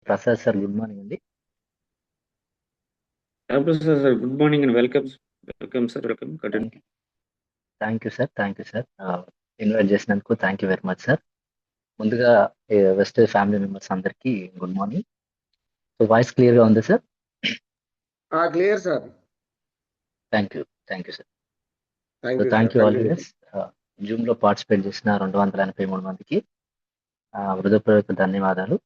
Prasad sir good morning అండి. Professor, sir, good morning and welcome. Welcome, sir. Welcome. Continue. Thank you sir. Thank you sir. Invite చేసినందుకు thank you very much sir. ముందుగా west family members అందరికీ good morning. So voice క్లియర్గా ఉంది sir? Clear sir. Thank you sir. So thank you thank you all sir. Leaders. జూమ్లో participate చేసిన 283 మందికి హృదయపూర్వక ధన్యవాదాలు.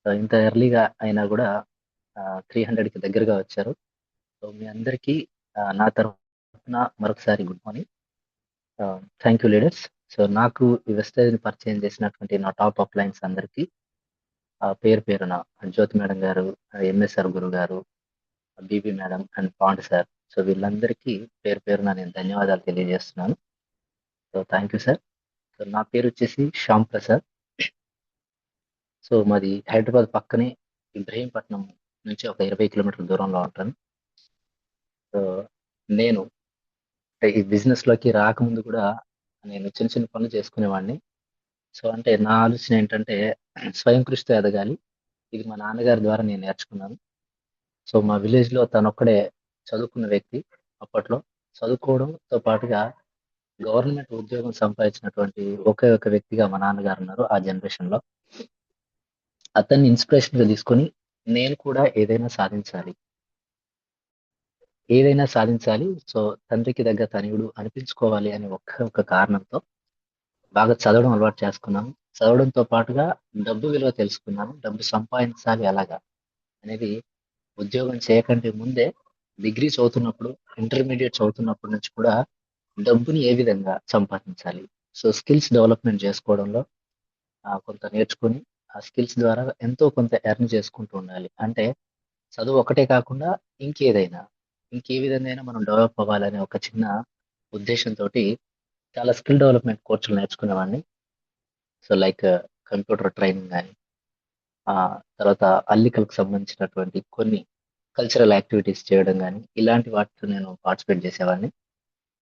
సో ఇంత ఎర్లీగా అయినా కూడా 300కి దగ్గరగా వచ్చారు. సో మీ అందరికీ నా తరఫున మరొకసారి good morning. Thank you leaders. So నాకు ఈ వెస్టేజ్ని పరిచయం చేసినటువంటి నా టాప్ అప్ లైన్స్ అందరికీ పేరు పేరున జ్యోతి మేడం గారు, ఎంఎస్ఆర్ గురు గారు, బీబీ మేడం అండ్ పాండ్ సార్, సో వీళ్ళందరికీ పేరు పేరున నేను ధన్యవాదాలు తెలియజేస్తున్నాను. So thank you sir. So నా పేరు వచ్చేసి శ్యామ్ ప్రసాద్. సో మాది హైదరాబాద్ పక్కనే ఇబ్రహీంపట్నం నుంచి ఒక 20 కిలోమీటర్ల దూరంలో ఉంటాను. సో నేను ఈ బిజినెస్లోకి రాకముందు కూడా నేను చిన్న చిన్న పనులు చేసుకునేవాడిని. సో అంటే నా ఆలోచన ఏంటంటే స్వయం కృషితో ఎదగాలి. ఇది మా నాన్నగారి ద్వారా నేను నేర్చుకున్నాను. సో మా విలేజ్లో తనొక్కడే చదువుకున్న వ్యక్తి. అప్పట్లో చదువుకోవడంతో పాటుగా గవర్నమెంట్ ఉద్యోగం సంపాదించినటువంటి ఒకే ఒక వ్యక్తిగా మా నాన్నగారు ఉన్నారు ఆ జనరేషన్లో. అతన్ని ఇన్స్పిరేషన్గా తీసుకొని నేను కూడా ఏదైనా సాధించాలి. సో తండ్రికి దగ్గర తనయుడు అనిపించుకోవాలి అనే ఒక కారణంతో బాగా చదవడం అలవాటు చేసుకున్నాను. చదవడంతో పాటుగా డబ్బు విలువ తెలుసుకున్నాను. డబ్బు సంపాదించాలి ఎలాగా అనేది ఉద్యోగం చేయకంటే ముందే డిగ్రీ చదువుతున్నప్పుడు, ఇంటర్మీడియట్ చదువుతున్నప్పటి నుంచి కూడా డబ్బుని ఏ విధంగా సంపాదించాలి, సో స్కిల్స్ డెవలప్మెంట్ చేసుకోవడంలో కొంత నేర్చుకొని ఆ స్కిల్స్ ద్వారా ఎంతో కొంత ఎర్న్ చేసుకుంటూ ఉండాలి. అంటే చదువు ఒకటే కాకుండా ఇంకే విధంగా మనం డెవలప్ అవ్వాలనే ఒక చిన్న ఉద్దేశంతో చాలా స్కిల్ డెవలప్మెంట్ కోర్సులు నేర్చుకునేవాడిని. సో లైక్ కంప్యూటర్ ట్రైనింగ్ కానీ, తర్వాత అల్లికలకు సంబంధించినటువంటి కొన్ని కల్చరల్ యాక్టివిటీస్ చేయడం కానీ, ఇలాంటి వాటితో నేను పార్టిసిపేట్ చేసేవాడిని.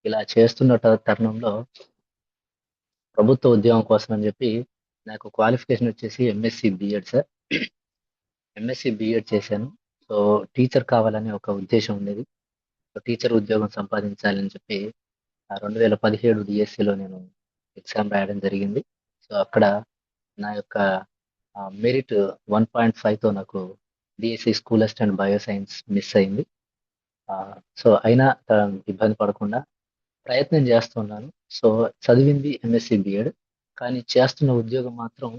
ఇలా చేస్తున్న తరుణంలో ప్రభుత్వ ఉద్యోగం కోసం అని చెప్పి నాకు క్వాలిఫికేషన్ వచ్చేసి MSc BEd sir. MSc BEd చేశాను. సో టీచర్ కావాలనే ఒక ఉద్దేశం ఉండేది. సో టీచర్ ఉద్యోగం సంపాదించాలని చెప్పి 2017 డిఎస్సిలో నేను ఎగ్జామ్ రాయడం జరిగింది. సో అక్కడ నా యొక్క మెరిట్ 1.5తో నాకు DSC school assistant bioscience miss అయింది. సో అయినా ఇబ్బంది పడకుండా ప్రయత్నం చేస్తున్నాను. సో చదివింది ఎంఎస్సి బిఎడ్, కానీ చేస్తున్న ఉద్యోగం మాత్రం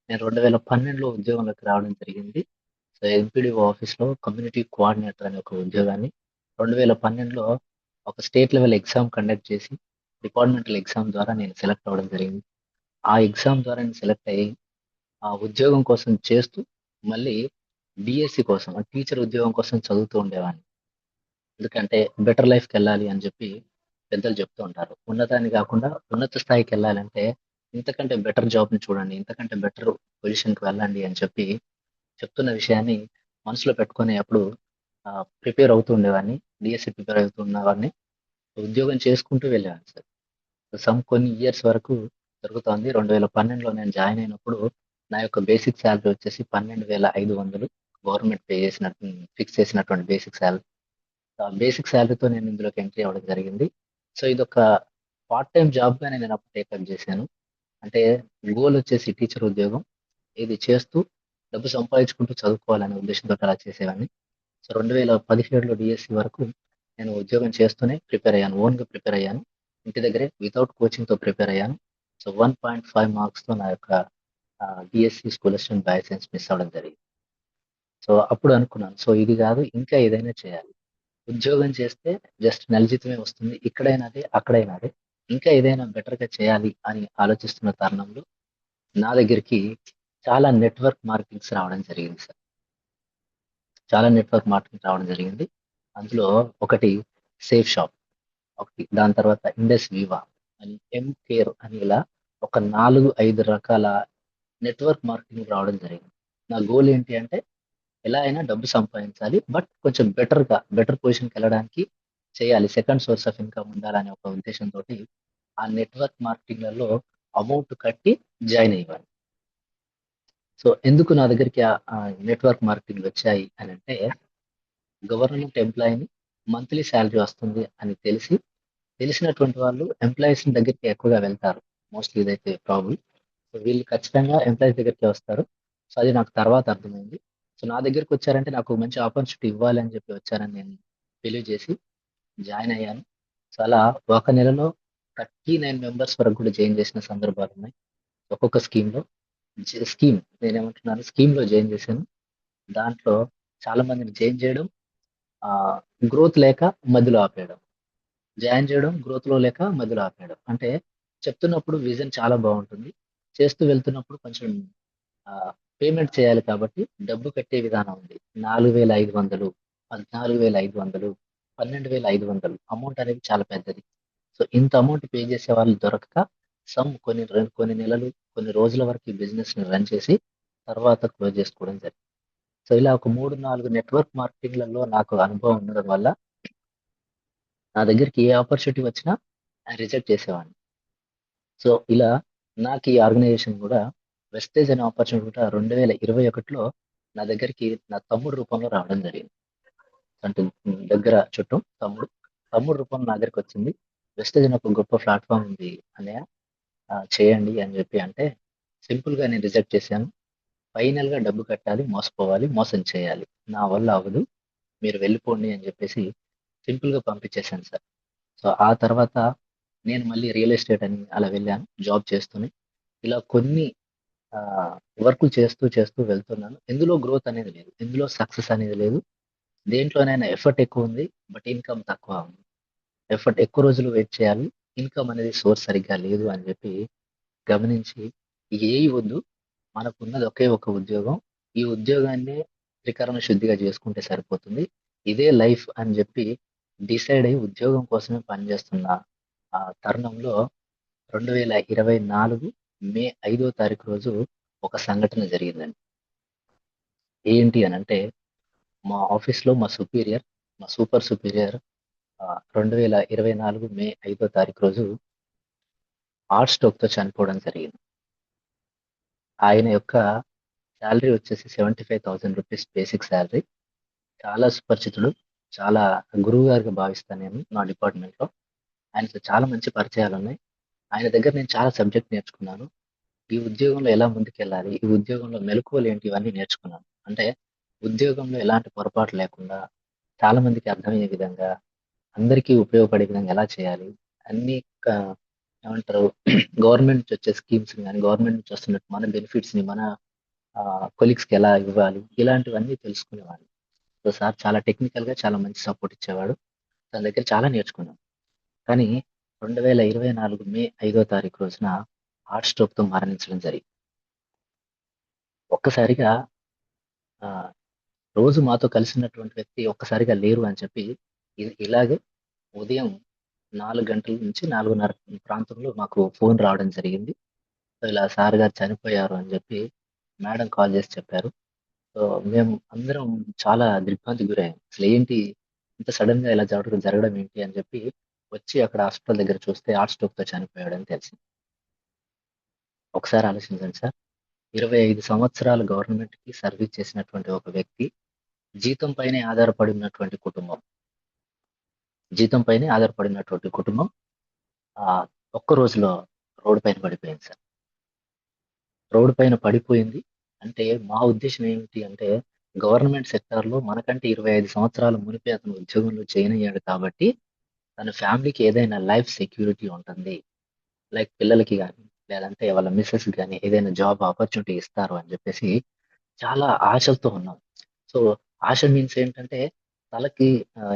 నేను 2012లో ఉద్యోగంలోకి రావడం జరిగింది. సో ఎంపీడీఓ ఆఫీస్లో కమ్యూనిటీ కోఆర్డినేటర్ అనే ఒక ఉద్యోగాన్ని 2012లో ఒక స్టేట్ లెవెల్ ఎగ్జామ్ కండక్ట్ చేసి డిపార్ట్మెంటల్ ఎగ్జామ్ ద్వారా నేను సెలెక్ట్ అవ్వడం జరిగింది. ఆ ఎగ్జామ్ ద్వారా నేను సెలెక్ట్ అయ్యి ఆ ఉద్యోగం కోసం చేస్తూ మళ్ళీ డిఎస్సి కోసం టీచర్ ఉద్యోగం కోసం చదువుతూ ఉండేవాడిని. ఎందుకంటే బెటర్ లైఫ్కి వెళ్ళాలి అని చెప్పి పెద్దలు చెప్తూ ఉంటారు. ఉన్నతాన్ని కాకుండా ఉన్నత స్థాయికి వెళ్ళాలంటే ఇంతకంటే బెటర్ జాబ్ని చూడండి, ఇంతకంటే బెటర్ పొజిషన్కి వెళ్ళండి అని చెప్పి చెప్తున్న విషయాన్ని మనసులో పెట్టుకొని అప్పుడు ప్రిపేర్ అవుతూ ఉండేవాడిని. డిఎస్సి ప్రిపేర్ అవుతూ ఉన్నవాడిని. ఉద్యోగం చేసుకుంటూ వెళ్ళేవాడిని సార్. కొన్ని ఇయర్స్ వరకు జరుగుతోంది. 2012లో నేను జాయిన్ అయినప్పుడు నా యొక్క బేసిక్ శాలరీ వచ్చేసి 12,500 గవర్నమెంట్ పే చేసినట్టు ఫిక్స్ చేసినటువంటి బేసిక్ శాలరీ. బేసిక్ శాలరీతో నేను ఇందులోకి ఎంట్రీ అవ్వడం జరిగింది. సో ఇదొక పార్ట్ టైం జాబ్గానే నేను అప్పుడు టేకప్ చేశాను. అంటే గోల్ వచ్చేసి టీచర్ ఉద్యోగం, ఇది చేస్తూ డబ్బు సంపాదించుకుంటూ చదువుకోవాలనే ఉద్దేశంతో అలా చేసేవాడిని. సో 2017లో డిఎస్సి వరకు నేను ఉద్యోగం చేస్తూనే ప్రిపేర్ అయ్యాను, ఓన్గా ప్రిపేర్ అయ్యాను. ఇంటి దగ్గరే వితౌట్ కోచింగ్తో ప్రిపేర్ అయ్యాను. సో 1.5 మార్క్స్తో నా యొక్క DSC school assistant bioscience miss అవ్వడం జరిగింది. సో అప్పుడు అనుకున్నాను, సో ఇది కాదు ఇంకా ఏదైనా చేయాలి. ఉద్యోగం చేస్తే జస్ట్ నెల జీతమే వస్తుంది, ఇక్కడైనా అదే అక్కడైనా అదే, ఇంకా ఏదైనా బెటర్గా చేయాలి అని ఆలోచిస్తున్న తరుణంలో నా దగ్గరికి చాలా నెట్వర్క్ మార్కెటింగ్స్ రావడం జరిగింది సార్. చాలా నెట్వర్క్ మార్కెటింగ్ రావడం జరిగింది. అందులో ఒకటి సేఫ్ షాప్, ఒకటి దాని తర్వాత ఇండస్ వివా అని, ఎం కేర్ అని, ఇలా ఒక 4-5 రకాల నెట్వర్క్ మార్కెటింగ్ రావడం జరిగింది. నా గోల్ ఏంటి అంటే ఎలా అయినా డబ్బు సంపాదించాలి, బట్ కొంచెం బెటర్ పొజిషన్కి వెళ్ళడానికి చేయాలి, సెకండ్ సోర్స్ ఆఫ్ ఇన్కమ్ ఉండాలనే ఒక ఉద్దేశంతో ఆ నెట్వర్క్ మార్కెటింగ్లలో అమౌంట్ కట్టి జాయిన్ అయ్యాను. సో ఎందుకు నా దగ్గరికి నెట్వర్క్ మార్కెటింగ్ వచ్చాయి అని అంటే, గవర్నమెంట్ ఎంప్లాయీని మంత్లీ శాలరీ వస్తుంది అని తెలిసినటువంటి వాళ్ళు ఎంప్లాయీస్ దగ్గరికి ఎక్కువగా వెళ్తారు. మోస్ట్లీ ఇదైతే ప్రాబ్లం. సో వీళ్ళు ఖచ్చితంగా ఎంప్లాయీస్ దగ్గరికే వస్తారు. సో అది నాకు తర్వాత అర్థమైంది. సో నా దగ్గరికి వచ్చారంటే నాకు మంచి ఆపర్చునిటీ ఇవ్వాలి అని చెప్పి వచ్చారని నేను బిలీవ్ చేసి జాయిన్ అయ్యాను. సో అలా ఒక నెలలో 39 మెంబర్స్ వరకు కూడా జాయిన్ చేసిన సందర్భాలున్నాయి. ఒక్కొక్క స్కీమ్‌లో జాయిన్ చేశాను. దాంట్లో చాలా మందిని జాయిన్ చేయడం, గ్రోత్ లేక మధ్యలో ఆపేయడం. జాయిన్ చేయడం, గ్రోత్‌లో లేక మధ్యలో ఆపేయడం. అంటే చెప్తున్నప్పుడు విజన్ చాలా బావుంటుంది. చేస్తూ వెళ్తున్నప్పుడు కొంచెం పేమెంట్ చేయాలి కాబట్టి డబ్బు కట్టే విధానం ఉంది. 4,500, 14,500, 12,500 అమౌంట్ అనేది చాలా పెద్దది. సో ఇంత అమౌంట్ పే చేసే వాళ్ళు దొరకక కొన్ని నెలలు, కొన్ని రోజుల వరకు ఈ బిజినెస్‌ని రన్ చేసి తర్వాత క్లోజ్ చేసుకోవడం జరిగింది. సో ఇలా ఒక 3, 4 నెట్వర్క్ మార్కెటింగ్‌లలో నాకు అనుభవం ఉండడం వల్ల నా దగ్గరికి ఏ ఆపర్చునిటీ వచ్చినా రిజెక్ట్ చేసేవాడిని. సో ఇలా నాకు ఈ ఆర్గనైజేషన్ కూడా వెస్టేజ్ అనే ఆపర్చునిటీ కూడా 2021లో నా దగ్గరికి నా తమ్ముడు రూపంలో రావడం జరిగింది. అంటే దగ్గర చుట్టం తమ్ముడు. తమ్ముడు రూపంలో నా దగ్గరికొచ్చింది. వెస్టేజ్ అనే ఒక గొప్ప ప్లాట్‌ఫార్మ్ ఉంది అన్నయ్య, చేయండి అని చెప్పి అంటే సింపుల్‌గా నేను రిజెక్ట్ చేశాను. ఫైనల్‌గా డబ్బు కట్టాలి, మోసపోవాలి, మోసం చేయాలి. నా వల్ల అవ్వదు. మీరు వెళ్ళిపోండి అని చెప్పేసి సింపుల్‌గా పంపించేసాను సార్. సో ఆ తర్వాత నేను మళ్ళీ రియల్ ఎస్టేట్ అని అలా వెళ్ళాను. జాబ్ చేస్తూనే. ఇలా కొన్ని వర్కులు చేస్తూ వెళ్తున్నాను. ఎందులో గ్రోత్ అనేది లేదు. ఎందులో సక్సెస్ అనేది లేదు. దేంట్లోనైనా ఎఫర్ట్ ఎక్కువుంది. బట్ ఇన్‌కమ్ తక్కువ ఉంది. ఎఫర్ట్ ఎక్కువ రోజులు వెయిట్ చేయాలి. ఇన్‌కమ్ అనేది సోర్స్ సరిగ్గా లేదు అని చెప్పి గమనించి ఇక ఏయి వద్దు. మనకున్నది ఒకే ఒక ఉద్యోగం. ఈ ఉద్యోగాన్నే త్రికరణ శుద్ధిగా చేసుకుంటే సరిపోతుంది. ఇదే లైఫ్ అని చెప్పి డిసైడ్ అయ్యి ఉద్యోగం కోసమే పనిచేస్తున్న తరుణంలో 2024 మే 5వ తారీఖు రోజు ఒక సంఘటన జరిగిందండి. ఏంటి అనంటే, మా ఆఫీస్‌లో మా సూపర్ సుపీరియర్ 2024 మే 5వ తారీఖు రోజు హార్ట్ స్ట్రోక్‌తో చనిపోవడం జరిగింది. ఆయన యొక్క సాలరీ వచ్చేసి ₹75,000 బేసిక్ సాలరీ. చాలా సుపరిచితుడు. చాలా గురువు గారిగా భావిస్తాను నేను నా డిపార్ట్‌మెంట్‌లో. ఆయనతో చాలా మంచి పరిచయాలున్నాయి. ఆయన దగ్గర నేను చాలా సబ్జెక్ట్ నేర్చుకున్నాను. ఈ ఉద్యోగంలో ఎలా ముందుకెళ్ళాలి? ఈ ఉద్యోగంలో మెళకువలేంటి? ఇవన్నీ నేర్చుకున్నాను. అంటే ఉద్యోగంలో ఎలాంటి పొరపాటు లేకుండా చాలా మందికి అర్థమయ్యే విధంగా, అందరికీ ఉపయోగపడే విధంగా ఎలా చేయాలి? అన్నీ క ఏమంటారు గవర్నమెంట్ నుంచి వచ్చే స్కీమ్స్‌ని గాని, గవర్నమెంట్ నుంచి వస్తున్నట్టు మన బెనిఫిట్స్‌ని మన కొలీగ్స్‌కి ఎలా ఇవ్వాలి? ఇలాంటివన్నీ తెలుసుకునేవాడిని. సో, సార్ చాలా టెక్నికల్‌గా చాలా మంచి సపోర్ట్ ఇచ్చేవాడు. తన దగ్గర చాలా నేర్చుకున్నాను. కానీ 2024 మే 5వ తారీఖు రోజున హార్ట్ స్ట్రోక్‌తో మరణించడం జరిగింది. ఒక్కసారిగా ఆహ్, రోజు మాతో కలిసినటువంటి వ్యక్తి ఒక్కసారిగా లేరు అని చెప్పి ఇలాగే ఉదయం 4 గంటల నుంచి 4:30 ప్రాంతంలో మాకు ఫోన్ రావడం జరిగింది. సో, ఇలా సార్ గారు చనిపోయారు అని చెప్పి మేడం కాల్ చేసి చెప్పారు. సో, మేము అందరం చాలా దిగ్భ్రాంతికి గురయ్యాం. అసలేంటి ఇంత సడెన్‌గా ఇలా జరగడం ఏంటి అని చెప్పి వచ్చి అక్కడ హాస్పిటల్ దగ్గర చూస్తే హార్ట్ స్ట్రోక్‌తో చనిపోయాడని తెలిసింది. ఒకసారి ఆలోచించండి సార్. 25 సంవత్సరాలు గవర్నమెంట్‌కి సర్వీస్ చేసినటువంటి ఒక వ్యక్తి, జీతం పైనే ఆధారపడినటువంటి కుటుంబం. జీతం పైనే ఆధారపడినటువంటి కుటుంబం ఆహ్, ఒక్క రోజులో రోడ్డు పైన పడిపోయింది సార్. రోడ్డు పైన పడిపోయింది. అంటే మా ఉద్దేశ్యం ఏమిటి అంటే, గవర్నమెంట్ సెక్టార్‌లో మనకంటే 25 సంవత్సరాల మునిపే అతను ఉద్యోగంలో జాయిన్ అయ్యాడు కాబట్టి, తన ఫ్యామిలీకి ఏదైనా లైఫ్ సెక్యూరిటీ ఉంటుంది. లైక్ పిల్లలకి గాని, లేదంటే వాళ్ళ మిసెస్‌కి గాని ఏదైనా జాబ్ ఆపర్చునిటీ ఇస్తారు అని చెప్పేసి చాలా ఆశలతో ఉన్నాం. సో, ఆశ మీన్స్ ఏంటంటే తనకి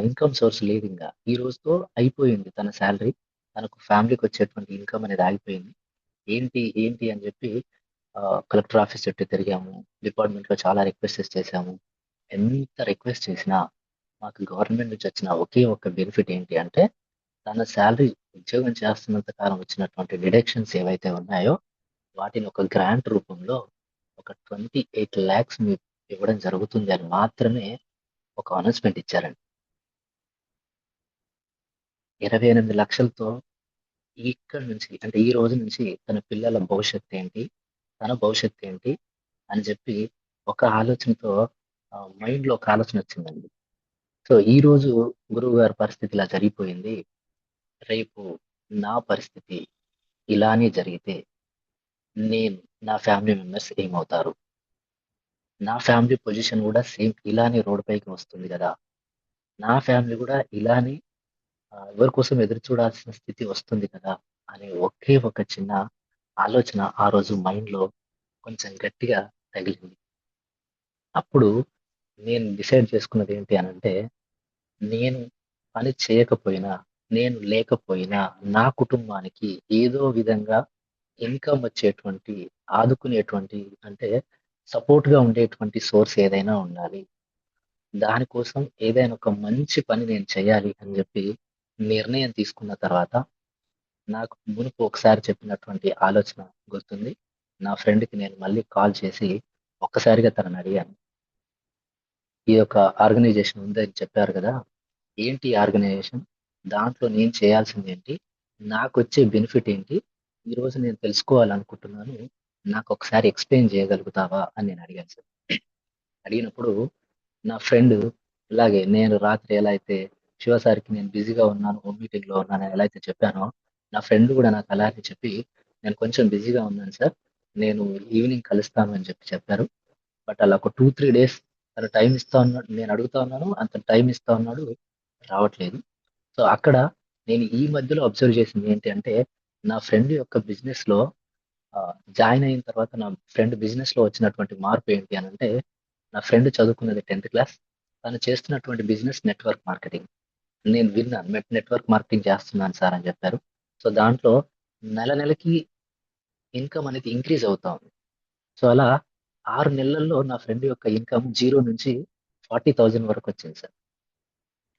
ఇన్‌కమ్ సోర్స్ లేదింకా. ఈ రోజుతో అయిపోయింది తన సాలరీ. తనకు ఫ్యామిలీకొచ్చేటువంటి ఇన్‌కమ్ అనేది ఆగిపోయింది. ఏంటి అని జెప్పి కలెక్టర్ ఆఫీస్ చుట్టూ తిరిగాము. డిపార్ట్‌మెంట్‌లో చాలా రిక్వెస్టెస్ చేశాము. ఎంత రిక్వెస్ట్ చేసినా మాకు గవర్నమెంట్ నుంచి వచ్చిన ఒకే ఒక్క బెనిఫిట్ ఏంటి అంటే, తన సాలరీ ఉద్యోగం చేస్తున్నంత కాలం వచ్చినటువంటి డిడక్షన్స్ ఏవైతే ఉన్నాయో, వాటిని ఒక గ్రాంట్ రూపంలో ఒక 28,00,000 మీకు ఇవ్వడం జరుగుతుంది అని మాత్రమే ఒక అనౌన్స్‌మెంట్ ఇచ్చారండి. 28,00,000తో ఇక్కడి నుంచి అంటే ఈ రోజు నుంచి తన పిల్లల భవిష్యత్తేంటి? తన భవిష్యత్తేంటి? అని చెప్పి ఒక ఆలోచనతో మైండ్‌లో ఒక ఆలోచన వచ్చిందండి. సో, ఈరోజు గురువుగారి పరిస్థితి ఇలా జరిగిపోయింది. రేపు నా పరిస్థితి ఇలానే జరిగితే నేను, నా ఫ్యామిలీ మెంబర్స్ ఏమవుతారు? నా ఫ్యామిలీ పొజిషన్ గూడా సేమ్ ఇలానే రోడ్ పైకి వస్తుంది గదా! నా ఫ్యామిలీ గూడా ఇలానే ఎవరి కోసం ఎదురు చూడాల్సిన స్థితి వస్తుంది కదా! అనే ఒకే ఒక చిన్న ఆలోచన ఆ రోజు మైండ్‌లో కొంచెం గట్టిగా తగిలింది. అప్పుడు నేను డిసైడ్ చేసుకున్నదేంటి అనంటే, నేను పని చేయకపోయినా, నేను లేకపోయినా నా కుటుంబానికి ఏదో విధంగా ఇన్‌కమ్ వచ్చేటువంటి, ఆదుకునేటువంటి అంటే సపోర్ట్‌గా ఉండేటువంటి సోర్స్ ఏదైనా ఉండాలి. దానికోసం ఏదైనా ఒక మంచి పని నేను చేయాలి అని జెప్పి నిర్ణయం తీసుకున్న తర్వాత, నాకు మునుపు ఒకసారి చెప్పినటువంటి ఆలోచన గుర్తుంది. నా ఫ్రెండ్‌కి నేను మళ్ళీ కాల్ చేసి ఒక్కసారిగా తననడిగాను. ఈ యొక్క ఆర్గనైజేషన్ ఉందని చెప్పారు గదా! ఏంటి ఈ ఆర్గనైజేషన్? దాంట్లో నేను చేయాల్సిందేంటి? నాకొచ్చే బెనిఫిట్ ఏంటి? ఈరోజు నేను తెలుసుకోవాలనుకుంటున్నాను. నాకొకసారి ఎక్స్‌ప్లెయిన్ చేయగలుగుతావా? అని నేను అడిగాను సార్. అడిగినప్పుడు నా ఫ్రెండ్ ఇలాగే నేను రాత్రి ఎలా అయితే శివ సార్‌కి నేను బిజీగా ఉన్నాను, మీటింగ్‌లో ఉన్నానని ఎలా అయితే చెప్పానో, నా ఫ్రెండ్ గూడా నాకు అలానే చెప్పి, "నేను కొంచెం బిజీగా ఉన్నాను సార్. నేను ఈవినింగ్ కలుస్తాను" అని చెప్పారు. బట్ అలా ఒక 2, 3 డేస్ తను టైమ్ ఇస్తా ఉన్నాడు. నేను అడుగుతా ఉన్నాను. అతను టైమ్ ఇస్తా ఉన్నాడు. రావట్లేదు. సో, అక్కడ నేను ఈ మధ్యలో అబ్జర్వ్ చేసింది ఏంటి అంటే, నా ఫ్రెండ్ యొక్క బిజినెస్‌లో జాయిన్ అయిన తర్వాత నా ఫ్రెండ్ బిజినెస్‌లో వచ్చినటువంటి మార్పు ఏంటి అనంటే, నా ఫ్రెండ్ చదువుకున్నది 10థ్ క్లాస్. తను చేస్తున్నటువంటి బిజినెస్ నెట్వర్క్ మార్కెటింగ్. నేను విన్నాను. నెట్వర్క్ మార్కెటింగ్ చేస్తున్నాను సార్ అని చెప్పారు. సో, దాంట్లో నెలకి ఇన్‌కమ్ అనేది ఇంక్రీజ్ అవుతా ఉంది. సో, అలా 6 నెలల్లో నా ఫ్రెండ్ యొక్క ఇన్‌కమ్ 0 నుంచి 40,000 వరకొచ్చింది సార్.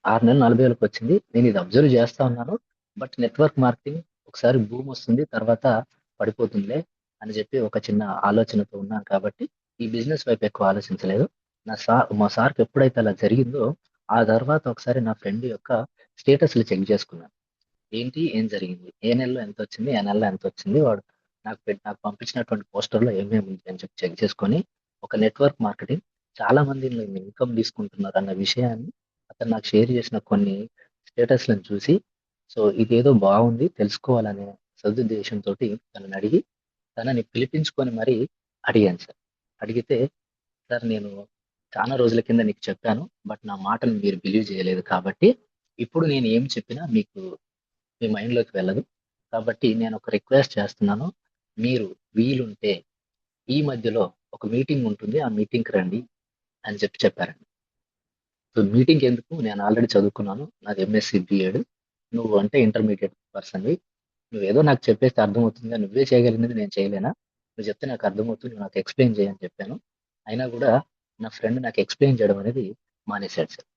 6 నెలలు 40,000 వచ్చింది. నేనిది అబ్జర్వ్ చేస్తా ఉన్నాను. బట్ నెట్వర్క్ మార్కెటింగ్ ఒకసారి బూమొస్తుంది. తర్వాత పడిపోతుందిలే అని చెప్పి ఒక చిన్న ఆలోచనతో ఉన్నాను కాబట్టి, ఈ బిజినెస్ వైపు ఎక్కువ ఆలోచించలేదు. మా సార్‌కి ఎప్పుడైతే అలా జరిగిందో, ఆ తర్వాత ఒకసారి నా ఫ్రెండ్ యొక్క స్టేటస్‌లు చెక్ చేసుకున్నాను. ఏంటి? ఏం జరిగింది? ఏ నెలలో ఎంతొచ్చింది? ఏ నెలలో ఎంతొచ్చింది? వాడు నాకు పంపించినటువంటి పోస్టర్‌లో ఏమేమి ఉంది అని చెప్పి చెక్ చేసుకొని, ఒక నెట్వర్క్ మార్కెటింగ్ చాలా మంది ఇన్‌కమ్ తీసుకుంటున్నారన్న విషయాన్ని అతను నాకు షేర్ చేసిన కొన్ని స్టేటస్‌లను చూసి, సో, ఇదేదో బావుంది తెలుసుకోవాలనే సదుద్దేశంతోటి తననడిగి, తనని పిలిపించుకొని మరీ అడిగాను సార్. అడిగితే, "సార్ నేను చానా రోజుల కింద నీకు చెప్పాను. బట్ నా మాటను మీరు బిలీవ్ చేయలేదు కాబట్టి, ఇప్పుడు నేను ఏం చెప్పినా మీకు మీ మైండ్‌లోకి వెళ్ళదు. కాబట్టి నేనొక రిక్వెస్ట్ చేస్తున్నాను. మీరు వీలుంటే ఈ మధ్యలో ఒక మీటింగ్ ఉంటుంది. ఆ మీటింగ్‌కి రండి" అని చెప్పారండి. సో, మీటింగ్ ఎందుకు? నేను ఆల్రెడీ చదువుకున్నాను. నాది ఎంఎస్‌సి బీఎడ్. నువ్వు అంటే ఇంటర్మీడియేట్ పర్సన్‌వి. నువ్వేదో నాకు చెప్పేస్తే అర్థమవుతుందా? నువ్వే చేయగలిగినది నేను చేయలేనా? నువ్వు చెప్తే నాకు అర్థమవుతుంది. నువ్వు నాకు ఎక్స్‌ప్లెయిన్ చెయ్యి అని చెప్పాను. అయినా గూడా నా ఫ్రెండ్ నాకు ఎక్స్‌ప్లెయిన్ చేయడం అనేది మానేసాడు సార్.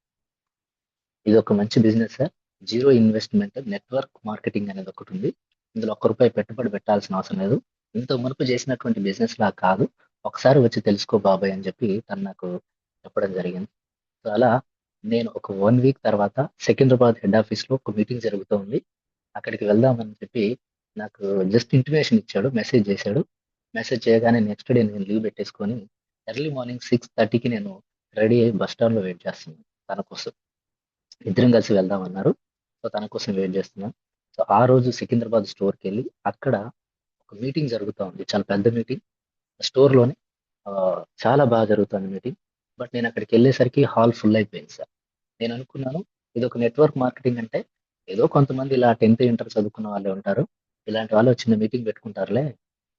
ఇదొక మంచి business sir. Zero investment network marketing అనేది ఒకటుంది. ఇందులో ఒక్క రూపాయి పెట్టుబడి పెట్టాల్సిన అవసరం లేదు. ఇంతకు మునుపు చేసినటువంటి బిజినెస్‌లా కాదు. ఒకసారి వచ్చి తెలుసుకో బాబాయ్ అని చెప్పి తను నాకు చెప్పడం జరిగింది. సో, అలా నేను ఒక 1 వీక్ తర్వాత సికింద్రాబాద్ హెడ్ ఆఫీస్‌లో ఒక మీటింగ్ జరుగుతూ ఉంది. అక్కడికి వెళ్దామని చెప్పి నాకు జస్ట్ ఇంటిమేషన్ ఇచ్చాడు. మెసేజ్ చేశాడు. మెసేజ్ చేయగానే నెక్స్ట్ డే నేను లీవ్ పెట్టేసుకొని ఎర్లీ మార్నింగ్ 6:30కి నేను రెడీ అయ్యి బస్ స్టాండ్‌లో వెయిట్ చేస్తున్నాను తన కోసం. ఇద్దరం కలిసి వెళ్దామన్నారు. సో, తన కోసం వెయిట్ చేస్తున్నాను. సో, ఆ రోజు సికింద్రాబాద్ స్టోర్‌కెళ్ళి అక్కడ ఒక మీటింగ్ జరుగుతా ఉంది. చాలా పెద్ద మీటింగ్. స్టోర్‌లోనే చాలా బాగా జరుగుతుంది మీటింగ్. బట్ నేనక్కడికెళ్ళేసరికి హాల్ ఫుల్ అయిపోయింది సార్. నేననుకున్నాను ఇదొక నెట్వర్క్ మార్కెటింగ్ అంటే ఏదో కొంతమంది ఇలా 10థ్, ఇంటర్ చదువుకున్న వాళ్ళే ఉంటారు. ఇలాంటి వాళ్ళు ఒక చిన్న మీటింగ్ పెట్టుకుంటారులే.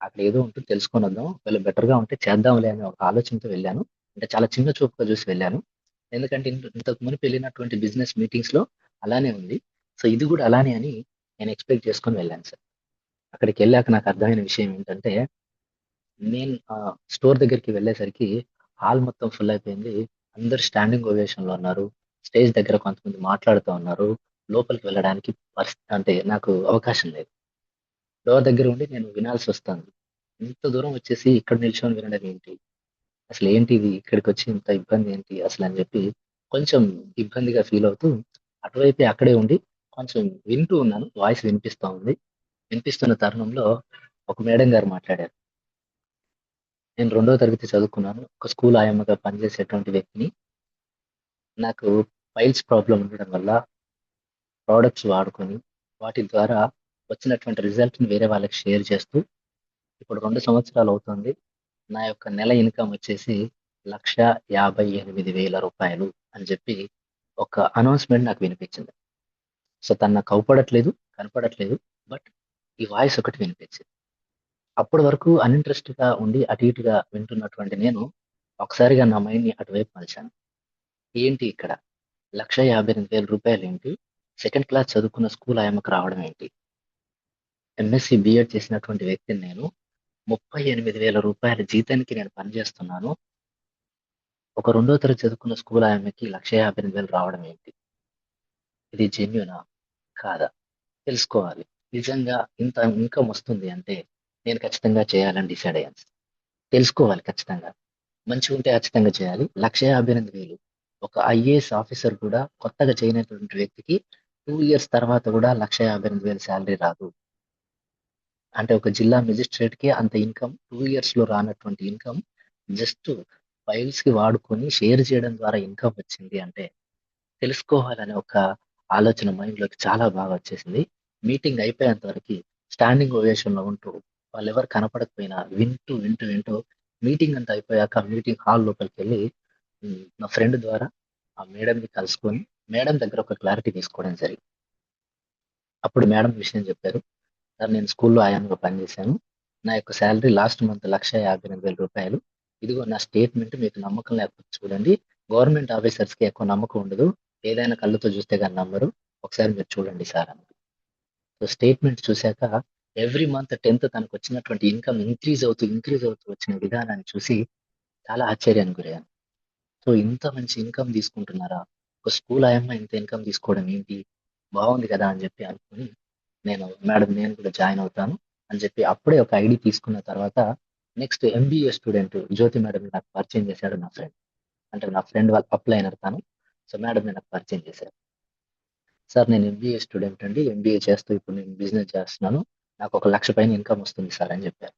అక్కడ ఏదో ఉంటుంది తెలుసుకొనొద్దాం. ఒకవేళ బెటర్‌గా ఉంటే చేద్దాంలే అనే ఒక ఆలోచనతో వెళ్ళాను. అంటే చాలా చిన్న చూపుగా చూసి వెళ్ళాను. ఎందుకంటే ఇంతకు మునుపు వెళ్ళినటువంటి బిజినెస్ మీటింగ్స్‌లో అలానే ఉంది. సో, ఇది గూడా అలానే అని నేను ఎక్స్‌పెక్ట్ చేసుకొని వెళ్ళాను సార్. అక్కడికెళ్ళాక నాకు అర్థమైన విషయం ఏంటంటే, నేను స్టోర్ దగ్గరికి వెళ్ళేసరికి హాల్ మొత్తం ఫుల్ అయిపోయింది. అందరూ స్టాండింగ్ ఓవేషన్‌లో ఉన్నారు. స్టేజ్ దగ్గర కొంతమంది మాట్లాడుతా ఉన్నారు. లోపలికి వెళ్ళడానికి అంటే నాకు అవకాశం లేదు. డోర్ దగ్గర ఉండి నేను వినాల్సొస్తాంది. ఇంత దూరం వచ్చేసి ఇక్కడ నిల్చొని వినడం ఏంటి? అసలేంటిది? ఇక్కడికొచ్చి ఇంత ఇబ్బందేంటి అసలని జెప్పి కొంచెం ఇబ్బందిగా ఫీల్ అవుతూ అటువైపే అక్కడే ఉండి కొంచెం వింటూ ఉన్నాను. వాయిస్ వినిపిస్తా ఉంది. వినిపిస్తున్న తరుణంలో ఒక మేడం గారు మాట్లాడారు. నేను 2వ తరగతి చదువుకున్నాను. ఒక స్కూల్ ఆయమ్మగా పనిచేసేటువంటి వ్యక్తిని. నాకు పైల్స్ ప్రాబ్లమ్ ఉండడం వల్ల ప్రొడక్ట్స్ వాడుకొని, వాటి ద్వారా వచ్చినటువంటి రిజల్ట్‌ని వేరే వాళ్ళకి షేర్ చేస్తూ, ఇప్పుడు 2 సంవత్సరాలు అవుతుంది. నా యొక్క నెల ఇన్‌కమ్ వచ్చేసి రూ. 1,58,000 అని చెప్పి ఒక అనౌన్స్‌మెంట్ నాకు వినిపించింది. సో, తను నాకు అవుపడట్లేదు, కనపడట్లేదు. బట్ ఈ వాయిస్ ఒకటి వినిపించింది. అప్పటి వరకు అన్‌ఇంట్రెస్ట్‌గా ఉండి అటు ఇటుగా వింటున్నటువంటి నేను ఒకసారిగా నా మైండ్‌ని అటువైపు మలిచాను. ఏంటి ఇక్కడ రూ. 1,58,000 ఏంటి? సెకండ్ క్లాస్ చదువుకున్న స్కూల్ ఆయమ్మకి రావడం ఏంటి? ఎంఎస్‌సి, బీఎడ్ చేసినటువంటి వ్యక్తిని నేను. రూ. 38,000 జీతానికి నేను పనిచేస్తున్నాను. ఒక 2వ తరగతి చదువుకున్న స్కూల్ ఆయమ్మకి 1,58,000 రావడం ఏంటి? ఇది జెన్యూనా? కాదా? తెలుసుకోవాలి. నిజంగా ఇంత ఇన్‌కమ్ వస్తుంది అంటే నేను ఖచ్చితంగా చేయాలని డిసైడ్ అయ్యాను. తెలుసుకోవాలి ఖచ్చితంగా. మంచిగుంటే ఖచ్చితంగా చేయాలి. 1,58,000 ఒక ఐఏఎస్ ఆఫీసర్ కూడా కొత్తగా చేయనటువంటి వ్యక్తికి 2 ఇయర్స్ తర్వాత కూడా 1,58,000 సాలరీ రాదు. అంటే ఒక జిల్లా మెజిస్ట్రేట్‌కి అంత ఇన్‌కమ్ 2 ఇయర్స్‌లో రానటువంటి ఇన్‌కమ్ జస్ట్ ఫైల్స్‌కి వాడుకొని షేర్ చేయడం ద్వారా ఇన్‌కమ్ వచ్చింది అంటే తెలుసుకోవాలనే ఒక ఆలోచన మైండ్‌లోకి చాలా బాగా వచ్చేసింది. మీటింగ్ అయిపోయేంత వరకి స్టాండింగ్ ఓవేషన్‌లో ఉంటూ వాళ్ళెవరు కనపడకపోయినా వింటూ మీటింగ్ అంతా అయిపోయాక మీటింగ్ హాల్ లోపలికెళ్ళి నా ఫ్రెండ్ ద్వారా ఆ మేడంని కలుసుకొని మేడం దగ్గర ఒక క్లారిటీ తీసుకోవడం జరిగింది. అప్పుడు మేడం విషయం చెప్పారు. సార్ నేను స్కూల్‌లో ఆయామ్‌గా పనిచేశాను. నా యొక్క సాలరీ లాస్ట్ మంత్ రూ. 1,58,000. ఇదిగో నా స్టేట్‌మెంట్ మీకు నమ్మకం లేకపోతే చూడండి. గవర్నమెంట్ ఆఫీసర్స్‌కి ఎక్కువ నమ్మకం ఉండదు. ఏదైనా కళ్ళతో చూస్తే గాని నమ్మరు. ఒకసారి మీరు చూడండి సార్ అన్నారు. సో, స్టేట్‌మెంట్ చూసాక ఎవ్రీ మంత్ 10థ్ తనకొచ్చినటువంటి ఇన్‌కమ్ ఇంక్రీజ్ అవుతూ వచ్చిన విధానాన్ని చూసి చాలా ఆశ్చర్యానికి గురయ్యాను. సో, ఇంత మంచి ఇన్‌కమ్ తీసుకుంటున్నారా? ఒక స్కూల్ ఆయమ్మ ఇంత ఇన్‌కమ్ తీసుకోవడం ఏంటి? బావుంది కదా! అని చెప్పి అనుకోని మేడం నేను కూడా జాయిన్ అవుతాను అని చెప్పి అప్పుడే ఒక ఐడీ తీసుకున్న తర్వాత నెక్స్ట్ ఎంబీఏ స్టూడెంట్ జ్యోతి మేడంని నాకు పరిచయం చేశాడు నా ఫ్రెండ్. అంటే నా ఫ్రెండ్ వాళ్ళ అప్లైనర్ తను. సో, మేడంని నాకు పరిచయం చేశారు. సార్ నేను ఎంబీఏ స్టూడెంట్ అండి. ఎంబీఏ చేస్తూ ఇప్పుడు నేను బిజినెస్ చేస్తున్నాను. నాకు ఒక 1,00,000 పైన ఇన్‌కమ్ వస్తుంది సార్ అని చెప్పారు.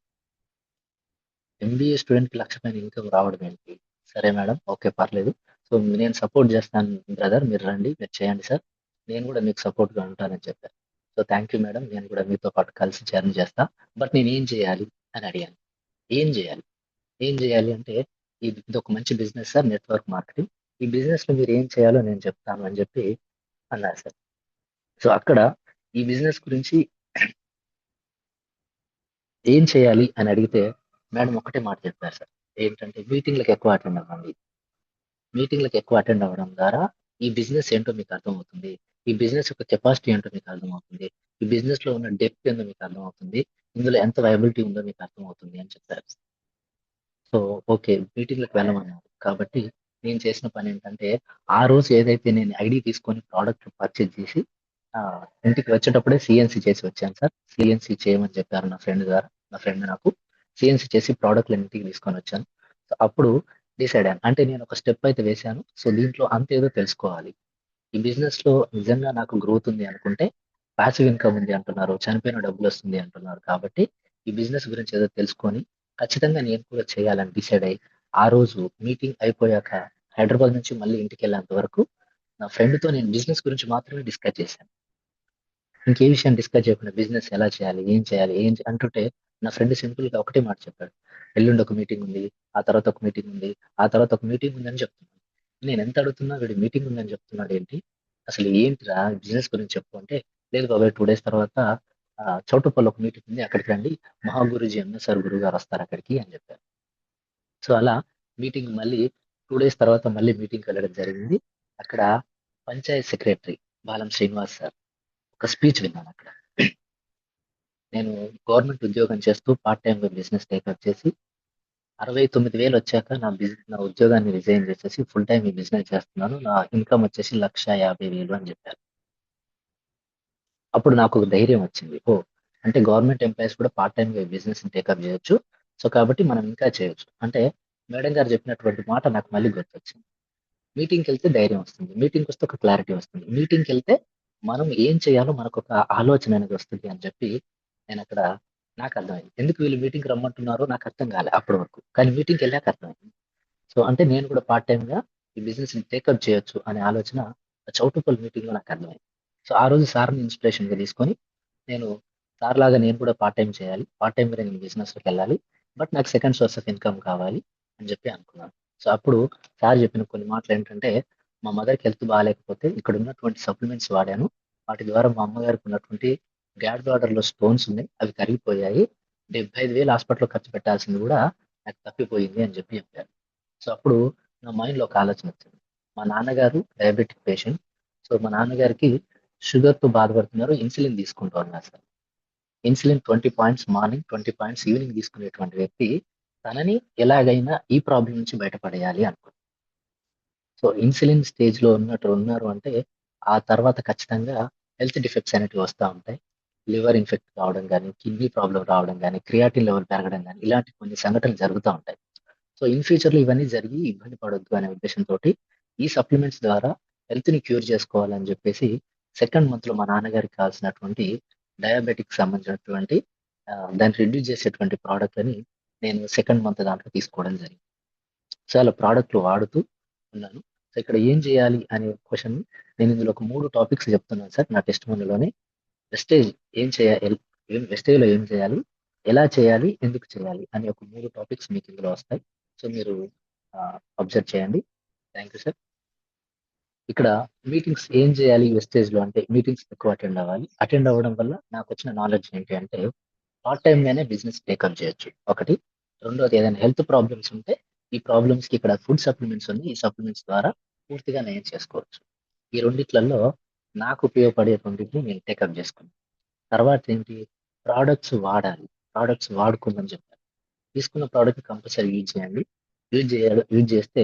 ఎంబీఏ స్టూడెంట్‌కి 1,00,000 పైన ఇన్‌కమ్ రావడం ఏంటి? సరే మేడం. ఓకే. పర్లేదు. సో, నేను సపోర్ట్ చేస్తాను బ్రదర్. మీరు రండి. మీరు చేయండి సార్. నేను కూడా మీకు సపోర్ట్‌గా ఉంటానని చెప్పారు. So, thank you madam. నేను కూడా మీతో పాటు కలిసి జర్నీ చేస్తా. బట్ నేనేం చేయాలి అని అడిగాను. ఏం చేయాలి? ఏం చేయాలి అంటే ఇదొక మంచి బిజినెస్ సార్ నెట్వర్క్ మార్కెటింగ్. ఈ బిజినెస్‌లో మీరు ఏం చేయాలో నేను చెప్తాను అని చెప్పి అన్నారు సార్. సో, అక్కడ ఈ బిజినెస్ గురించి ఏం చేయాలి అని అడిగితే మేడం ఒకటే మాట చెప్పారు సార్. ఏంటంటే మీటింగ్‌లకి ఎక్కువ అటెండ్ అవ్వండి. మీటింగ్‌లకి ఎక్కువ అటెండ్ అవ్వడం ద్వారా ఈ బిజినెస్ ఏంటో మీకు అర్థమవుతుంది. ఈ బిజినెస్ యొక్క కెపాసిటీ ఏంటో మీకు అర్థమవుతుంది. ఈ బిజినెస్‌లో ఉన్న డెప్త్ ఏందో మీకు అర్థమవుతుంది. ఇందులో ఎంత వయబిలిటీ ఉందో మీకు అర్థమవుతుంది అని చెప్పారు. So, okay. మీటింగ్‌లకి వెళ్ళమన్నారు. కాబట్టి నేను చేసిన పనేంటంటే, ఆ రోజు ఏదైతే నేను ఐడీ తీసుకొని ప్రొడక్ట్ పర్చేజ్ చేసి ఇంటికి వచ్చేటప్పుడే సీఎన్‌సీ చేసి వచ్చాను సార్. సీఎన్‌సీ చేయమని చెప్పారు నా ఫ్రెండ్ ద్వారా. నా ఫ్రెండ్ నాకు సీఎన్‌సీ చేసి ప్రొడక్ట్‌లన్ని ఇంటికి తీసుకొనొచ్చాను. సో, అప్పుడు డిసైడ్ అయ్యాను. అంటే నేను ఒక స్టెప్ అయితే వేశాను. సో, దీంట్లో అంతేదో తెలుసుకోవాలి. ఈ బిజినెస్‌లో నిజంగా నాకు గ్రోత్ ఉంది అనుకుంటే, పాసివ్ ఇన్‌కమ్ ఉంది అంటున్నారు. చనిపోయిన డబ్బులొస్తుంది అంటున్నారు. కాబట్టి ఈ బిజినెస్ గురించి ఏదో తెలుసుకొని, ఖచ్చితంగా నేను కూడా చేయాలని డిసైడ్ అయ్యి, ఆ రోజు మీటింగ్ అయిపోయాక హైదరాబాద్ నుంచి మళ్ళీ ఇంటికెళ్ళేంత వరకు నా ఫ్రెండ్‌తో నేను బిజినెస్ గురించి మాత్రమే డిస్కస్ చేశాను. ఇంకే విషయం డిస్కస్ చేయకుండా బిజినెస్ ఎలా చేయాలి? ఏం చేయాలి? అంటుంటే నా ఫ్రెండ్ సింపుల్‌గా ఒకటే మాట చెప్పాడు. ఎల్లుండి ఒక మీటింగ్ ఉంది. ఆ తర్వాత ఒక మీటింగ్ ఉంది. ఆ తర్వాత ఒక మీటింగ్ ఉందని చెప్తున్నాడు. నేనెంత అడుగుతున్నా వీడు మీటింగ్ ఉందని చెప్తున్నాడేంటి? అసలు ఏంటిరా బిజినెస్ గురించి చెప్పు అంటే, లేదు బాబాయ్ 2 డేస్ తర్వాత చౌటుప్పల్లో ఒక మీటింగ్ ఉంది. అక్కడికి రండి. మహా గురూజీ ఎంఎస్ఆర్ గురువుగారు వస్తారు అక్కడికి అని చెప్పారు. సో, అలా మీటింగ్ మళ్ళీ 2 డేస్ తర్వాత మళ్ళీ మీటింగ్‌కి వెళ్ళడం జరిగింది. అక్కడ పంచాయత్ సెక్రటరీ బాలం శ్రీనివాస్ సార్ ఒక స్పీచ్ విన్నానక్కడ. నేను గవర్నమెంట్ ఉద్యోగం చేస్తూ పార్ట్ టైమ్‌గా బిజినెస్ టేకప్ చేసి 69,000 వచ్చాక నా ఉద్యోగాన్ని రిజైన్ చేసేసి ఫుల్ టైమ్ ఈ బిజినెస్ చేస్తున్నాను. నా ఇన్‌కమ్ వచ్చేసి 1,50,000 అని చెప్పారు. అప్పుడు నాకొక ధైర్యం వచ్చింది. ఓహ్! అంటే గవర్నమెంట్ ఎంప్లాయీస్ కూడా పార్ట్ టైమ్‌గా ఈ బిజినెస్‌ని టేకప్ చేయొచ్చు. సో, కాబట్టి మనం ఇంకా చేయొచ్చు. అంటే మేడం గారు చెప్పినటువంటి మాట నాకు మళ్ళీ గుర్తొచ్చింది. మీటింగ్‌కెళ్తే ధైర్యం వస్తుంది. మీటింగ్‌కొస్తే ఒక క్లారిటీ వస్తుంది. మీటింగ్‌కెళ్తే మనం ఏం చేయాలో మనకొక ఆలోచన అనేది వస్తుంది అని చెప్పి నేనక్కడ నాకు అర్థమైంది. ఎందుకు వీళ్ళు మీటింగ్‌కి రమ్మంటున్నారో నాకు అర్థం కాలే అప్పటి వరకు. కానీ మీటింగ్‌కి వెళ్ళాక అర్థమైంది. సో, అంటే నేను కూడా పార్ట్ టైమ్‌గా ఈ బిజినెస్‌ని టేకప్ చేయొచ్చు అనే ఆలోచన చౌటుప్పల్ మీటింగ్‌లో నాకు అర్థమైంది. సో, ఆ రోజు సార్‌ని ఇన్స్పిరేషన్‌గా తీసుకొని నేను సార్‌లాగా నేను కూడా పార్ట్ టైమ్ చేయాలి. పార్ట్ టైమ్‌గా నేను బిజినెస్‌లోకెళ్ళాలి. బట్ నాకు సెకండ్ సోర్స్ ఆఫ్ ఇన్‌కమ్ కావాలి అని చెప్పి అనుకున్నాను. సో, అప్పుడు సార్ చెప్పిన కొన్ని మాటలేంటంటే, మా మదర్‌కి హెల్త్ బాలేకపోతే ఇక్కడ ఉన్నటువంటి సప్లిమెంట్స్ వాడాను. వాటి ద్వారా మా అమ్మగారికి ఉన్నటువంటి గాల్ బ్లాడర్‌లో స్టోన్స్ ఉన్నాయి. అవి కరిగిపోయాయి. 75,000 హాస్పిటల్‌లో ఖర్చు పెట్టాల్సింది కూడా నాకు తప్పిపోయింది అని చెప్పి చెప్పారు. సో, అప్పుడు నా మైండ్‌లో ఒక ఆలోచన వచ్చింది. మా నాన్నగారు డయాబెటిక్ పేషెంట్. సో, మా నాన్నగారికి షుగర్‌తో బాధపడుతున్నారు. ఇన్సులిన్ తీసుకుంటూ ఉన్నారు sir. Insulin 20 points morning, 20 points evening తీసుకునేటువంటి వ్యక్తి తనని ఎలాగైనా ఈ ప్రాబ్లమ్ నుంచి బయటపడేయాలి అనుకున్నాను. సో, ఇన్సులిన్ స్టేజ్‌లో ఉన్నారు అంటే, ఆ తర్వాత ఖచ్చితంగా హెల్త్ డిఫెక్ట్స్ అనేటివి వస్తా ఉంటాయి. లివర్ ఇన్ఫెక్ట్ కావడం గాని, కిడ్నీ ప్రాబ్లమ్ రావడం గాని, క్రియాటిన్ లెవెల్ పెరగడం గాని, ఇలాంటి కొన్ని సంఘటనలు జరుగుతా ఉంటాయి. సో, ఇన్ ఫ్యూచర్‌లో ఇవన్నీ జరిగి ఇబ్బంది పడొద్దు అనే ఉద్దేశ్యంతోటి, ఈ సప్లిమెంట్స్ ద్వారా హెల్త్‌ని క్యూర్ చేసుకోవాలని జెప్పేసి, సెకండ్ మంత్‌లో మా నాన్నగారికి కావాల్సినటువంటి డయాబెటిక్‌కి సంబంధించినటువంటి దాన్ని రిడ్యూస్ చేసేటువంటి ప్రొడక్ట్‌లని నేను సెకండ్ మంత్ దాంట్లో తీసుకోవడం జరిగింది. సో, అలా ప్రొడక్ట్‌లు వాడుతూ ఉన్నాను. సో, ఇక్కడ ఏం చేయాలి అనే క్వెషన్ నేను ఇందులో ఒక 3 టాపిక్స్ చెప్తున్నాను సార్ నా టెస్టిమోనీలోనే. వెస్టేజ్ ఏం చేయాలి? వెస్టేజ్‌లో ఏం చేయాలి? ఎలా చేయాలి? ఎందుకు చేయాలి? అనే ఒక 3 టాపిక్స్ మీకు ఇందులో వస్తాయి. సో, మీరు అబ్జర్వ్ చేయండి. Thank you sir. ఇక్కడ మీటింగ్స్ ఏం చేయాలి వెస్టేజ్‌లో అంటే మీటింగ్స్ ఎక్కువ అటెండ్ అవ్వాలి. అటెండ్ అవ్వడం వల్ల నాకొచ్చిన నాలెడ్జ్ ఏంటి అంటే పార్ట్ టైమ్‌గానే బిజినెస్ టేకప్ చేయొచ్చు. ఒకటి. రెండోది ఏదైనా హెల్త్ ప్రాబ్లమ్స్ ఉంటే ఈ ప్రాబ్లమ్స్‌కి ఇక్కడ ఫుడ్ సప్లిమెంట్స్ ఉన్నాయి. ఈ సప్లిమెంట్స్ ద్వారా పూర్తిగా నయం చేసుకోవచ్చు. ఈ రెండిట్లలో నాకు ఉపయోగపడే రెండిటిని నేను టేకప్ చేసుకున్నాను. తర్వాతేంటి ప్రొడక్ట్స్ వాడాలి. ప్రొడక్ట్స్ వాడుకోమని చెప్పారు. తీసుకున్న ప్రొడక్ట్ కంపల్సరీ యూజ్ చేయండి. యూజ్ చేస్తే